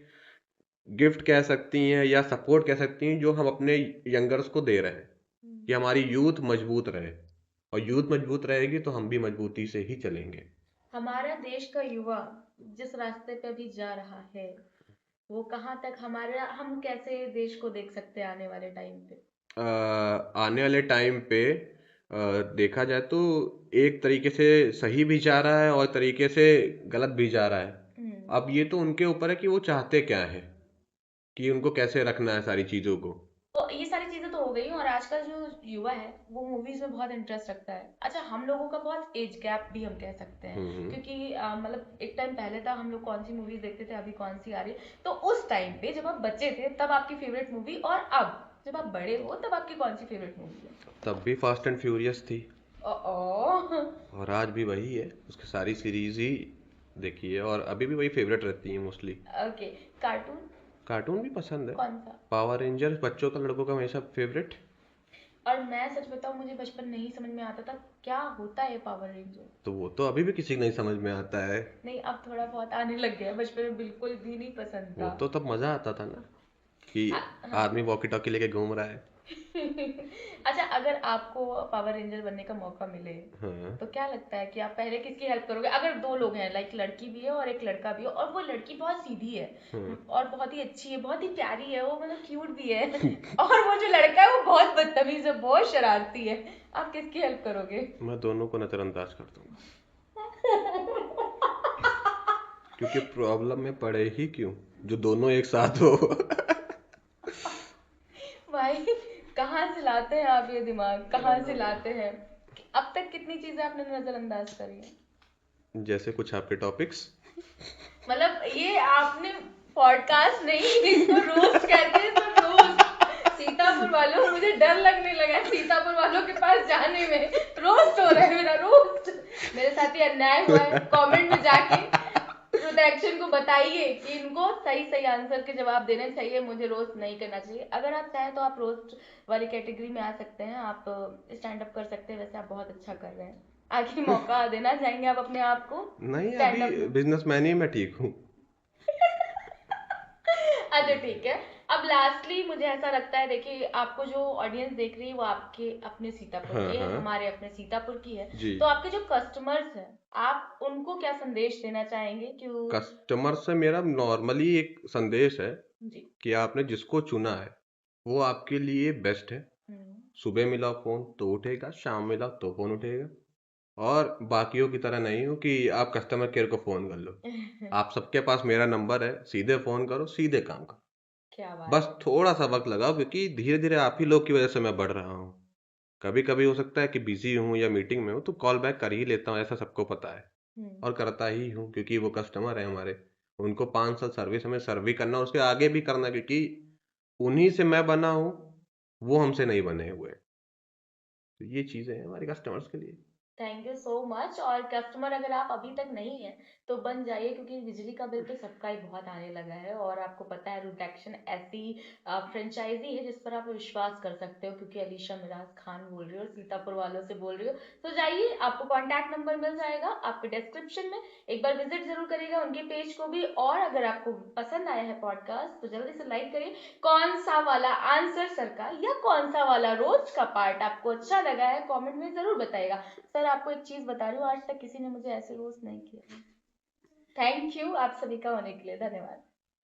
गिफ्ट कह सकती हैं या सपोर्ट कह सकती हैं जो हम अपने यंगर्स को दे रहे हैं, कि हम्म। हमारी यूथ मजबूत रहे। और यूथ मजबूत रहेगी तो हम भी मजबूती से ही चलेंगे। हमारा देश का युवा जिस रास्ते पे अभी जा रहा है वो कहाँ तक हमारा, हम कैसे देश को देख सकते हैं आने वाले टाइम पे? आने वाले टाइम पे देखा जाए तो एक तरीके से सही भी जा रहा है और तरीके से गलत भी जा रहा है। हम्म। अब ये तो उनके ऊपर है कि वो चाहते क्या है, कि उनको कैसे रखना है सारी चीजों को। तो ये सारी चीजें तो हो गई, और आजकल जो युवा है वो मूवीज में बहुत इंटरेस्ट रखता है। अच्छा, हम लोगों का बहुत एज गैप भी हम कह सकते हैं, हम्म। क्योंकि मतलब एक टाइम पहले था हम लोग कौन सी मूवीज देखते थे, अभी कौन सी आ रही है। तो उस टाइम पे जब आप बच्चे थे तब आपकी फेवरेट मूवी, और अब जब आप बड़े हो तब आपकी कौन सी फेवरेट मूवी है? तब भी फास्ट एंड फ्यूरियस थी, ओ। और आज भी वही है, उसकी सारी सीरीज ही देखी है, और अभी भी वही फेवरेट रहती है मोस्टली। ओके। कार्टून कार्टून भी पसंद है। कौन सा? पावर रेंजर्स बच्चों का, लड़कों का हमेशा फेवरेट। और मैं सच बताऊं, मुझे बचपन नहीं समझ में आता था क्या होता है पावर रेंजर। तो वो तो अभी भी किसी को नहीं समझ में आता है। नहीं, अब थोड़ा बहुत आने लग गया, बचपन में बिल्कुल भी नहीं पसंद वो था। तो तब मजा आता था ना, कि हाँ। आदमी वॉकी टॉकी लेके घूम रहा है। अच्छा, अगर आपको पावर रेंजर बनने का मौका मिले हाँ। तो क्या लगता है कि आप पहले किसकी हेल्प करोगे? अगर दो लोग हैं, लाइक लड़की भी है और एक लड़का भी है, और वो लड़की बहुत सीधी है हाँ। और बहुत ही अच्छी है, बहुत ही प्यारी है, वो मतलब क्यूट भी है, और वो जो लड़का है वो बहुत बदतमीज है, बहुत शरारती है, आप किसकी हेल्प करोगे? मैं दोनों को नजरअंदाज कर दूंगा, क्योंकि प्रॉब्लम में पड़े ही क्यों, जो दोनों एक साथ हो। भाई, कहाँ से लाते हैं आप ये दिमाग, कहाँ से लाते हैं? अब तक कितनी चीजें आपने नजरअंदाज करी है? जैसे कुछ आपके टॉपिक्स। मतलब ये आपने पॉडकास्ट नहीं, इसको रोस्ट कहते हैं, इसको रोस्ट। सीतापुर वालों, मुझे डर लगने लगा है सीतापुर वालों के पास जाने में। रोस्ट हो रहा है मेरा, रोस्ट। मेरे साथ ही अन्याय हुआ है, कमेंट में जाके रुद्राक्शन को बताइए कि इनको सही सही आंसर के जवाब देने चाहिए, मुझे रोस्ट नहीं करना चाहिए। अगर आप चाहें तो आप रोस्ट वाली कैटेगरी में आ सकते हैं, आप स्टैंड अप कर सकते हैं, वैसे आप बहुत अच्छा कर रहे हैं। आगे मौका देना चाहेंगे आप अपने आप को नहीं, स्टैंड अभी अप में? बिजनेसमैन ही मैं ठीक हूँ। अच्छा ठीक है। अब लास्टली मुझे ऐसा लगता है, देखिए आपको जो ऑडियंस देख रही है वो आपके अपने सीतापुर हाँ की है, हाँ। हमारे अपने सीतापुर की है। जी। तो आपके जो कस्टमर्स हैं, आप उनको क्या संदेश देना चाहेंगे कि कस्टमर से मेरा नॉर्मली एक संदेश है जी। कि आपने जिसको चुना है वो आपके लिए बेस्ट है। सुबह मिला फ़ोन तो उठेगा, शाम मिला तो फ़ोन उठेगा। और बाकियों की तरह नहीं हो कि आप कस्टमर केयर को फ़ोन कर लो। आप सबके पास मेरा नंबर है, सीधे फ़ोन करो, सीधे काम करो। क्या बात बस है। थोड़ा-सा वक़्त लगाओ क्योंकि धीरे-धीरे आप ही लोग की वज़ह से मैं बढ़ रहा हूँ। कभी-कभी हो सकता है कि बिज़ी हूँ या मीटिंग में हूँ तो कॉल बैक कर ही लेता हूँ, ऐसा सबको पता है। हम्म। और करता ही हूँ क्योंकि वो कस्टमर हैं हमारे। उनको 5 साल सर्विस हमें सर्व भी करना है, उसके आगे भी करना है क्योंकि उन्हीं से मैं बना हूँ, वो हमसे नहीं बने हुए। तो ये चीज़ें हैं हमारे कस्टमर्स के लिए। Thank you so much. और कस्टमर अगर आप अभी तक नहीं है तो बन जाइए, क्योंकि बिजली का बिल तो सबका ही बहुत आने लगा है। और आपको पता है रूटेक्शन ऐसी फ्रेंचाइजी है जिस पर आप विश्वास कर सकते हो, क्योंकि अलीशा मिराज खान बोल रही हो और सीतापुर वालों से बोल रही हो। तो जाइए, आपको कॉन्टैक्ट नंबर मिल जाएगा आपके डिस्क्रिप्शन में, एक बार विजिट जरूर करिएगा उनके पेज को भी। और अगर आपको पसंद आया है पॉडकास्ट तो जल्दी से लाइक करिए। कौन सा वाला आंसर सर का या कौन सा वाला रोज का पार्ट आपको अच्छा लगा है कमेंट में जरूर बताइएगा। सर आपको एक चीज बता रही हूँ, आज तक किसी ने मुझे ऐसे रोस्ट नहीं किया। थैंक यू आप सभी का होने के लिए, धन्यवाद।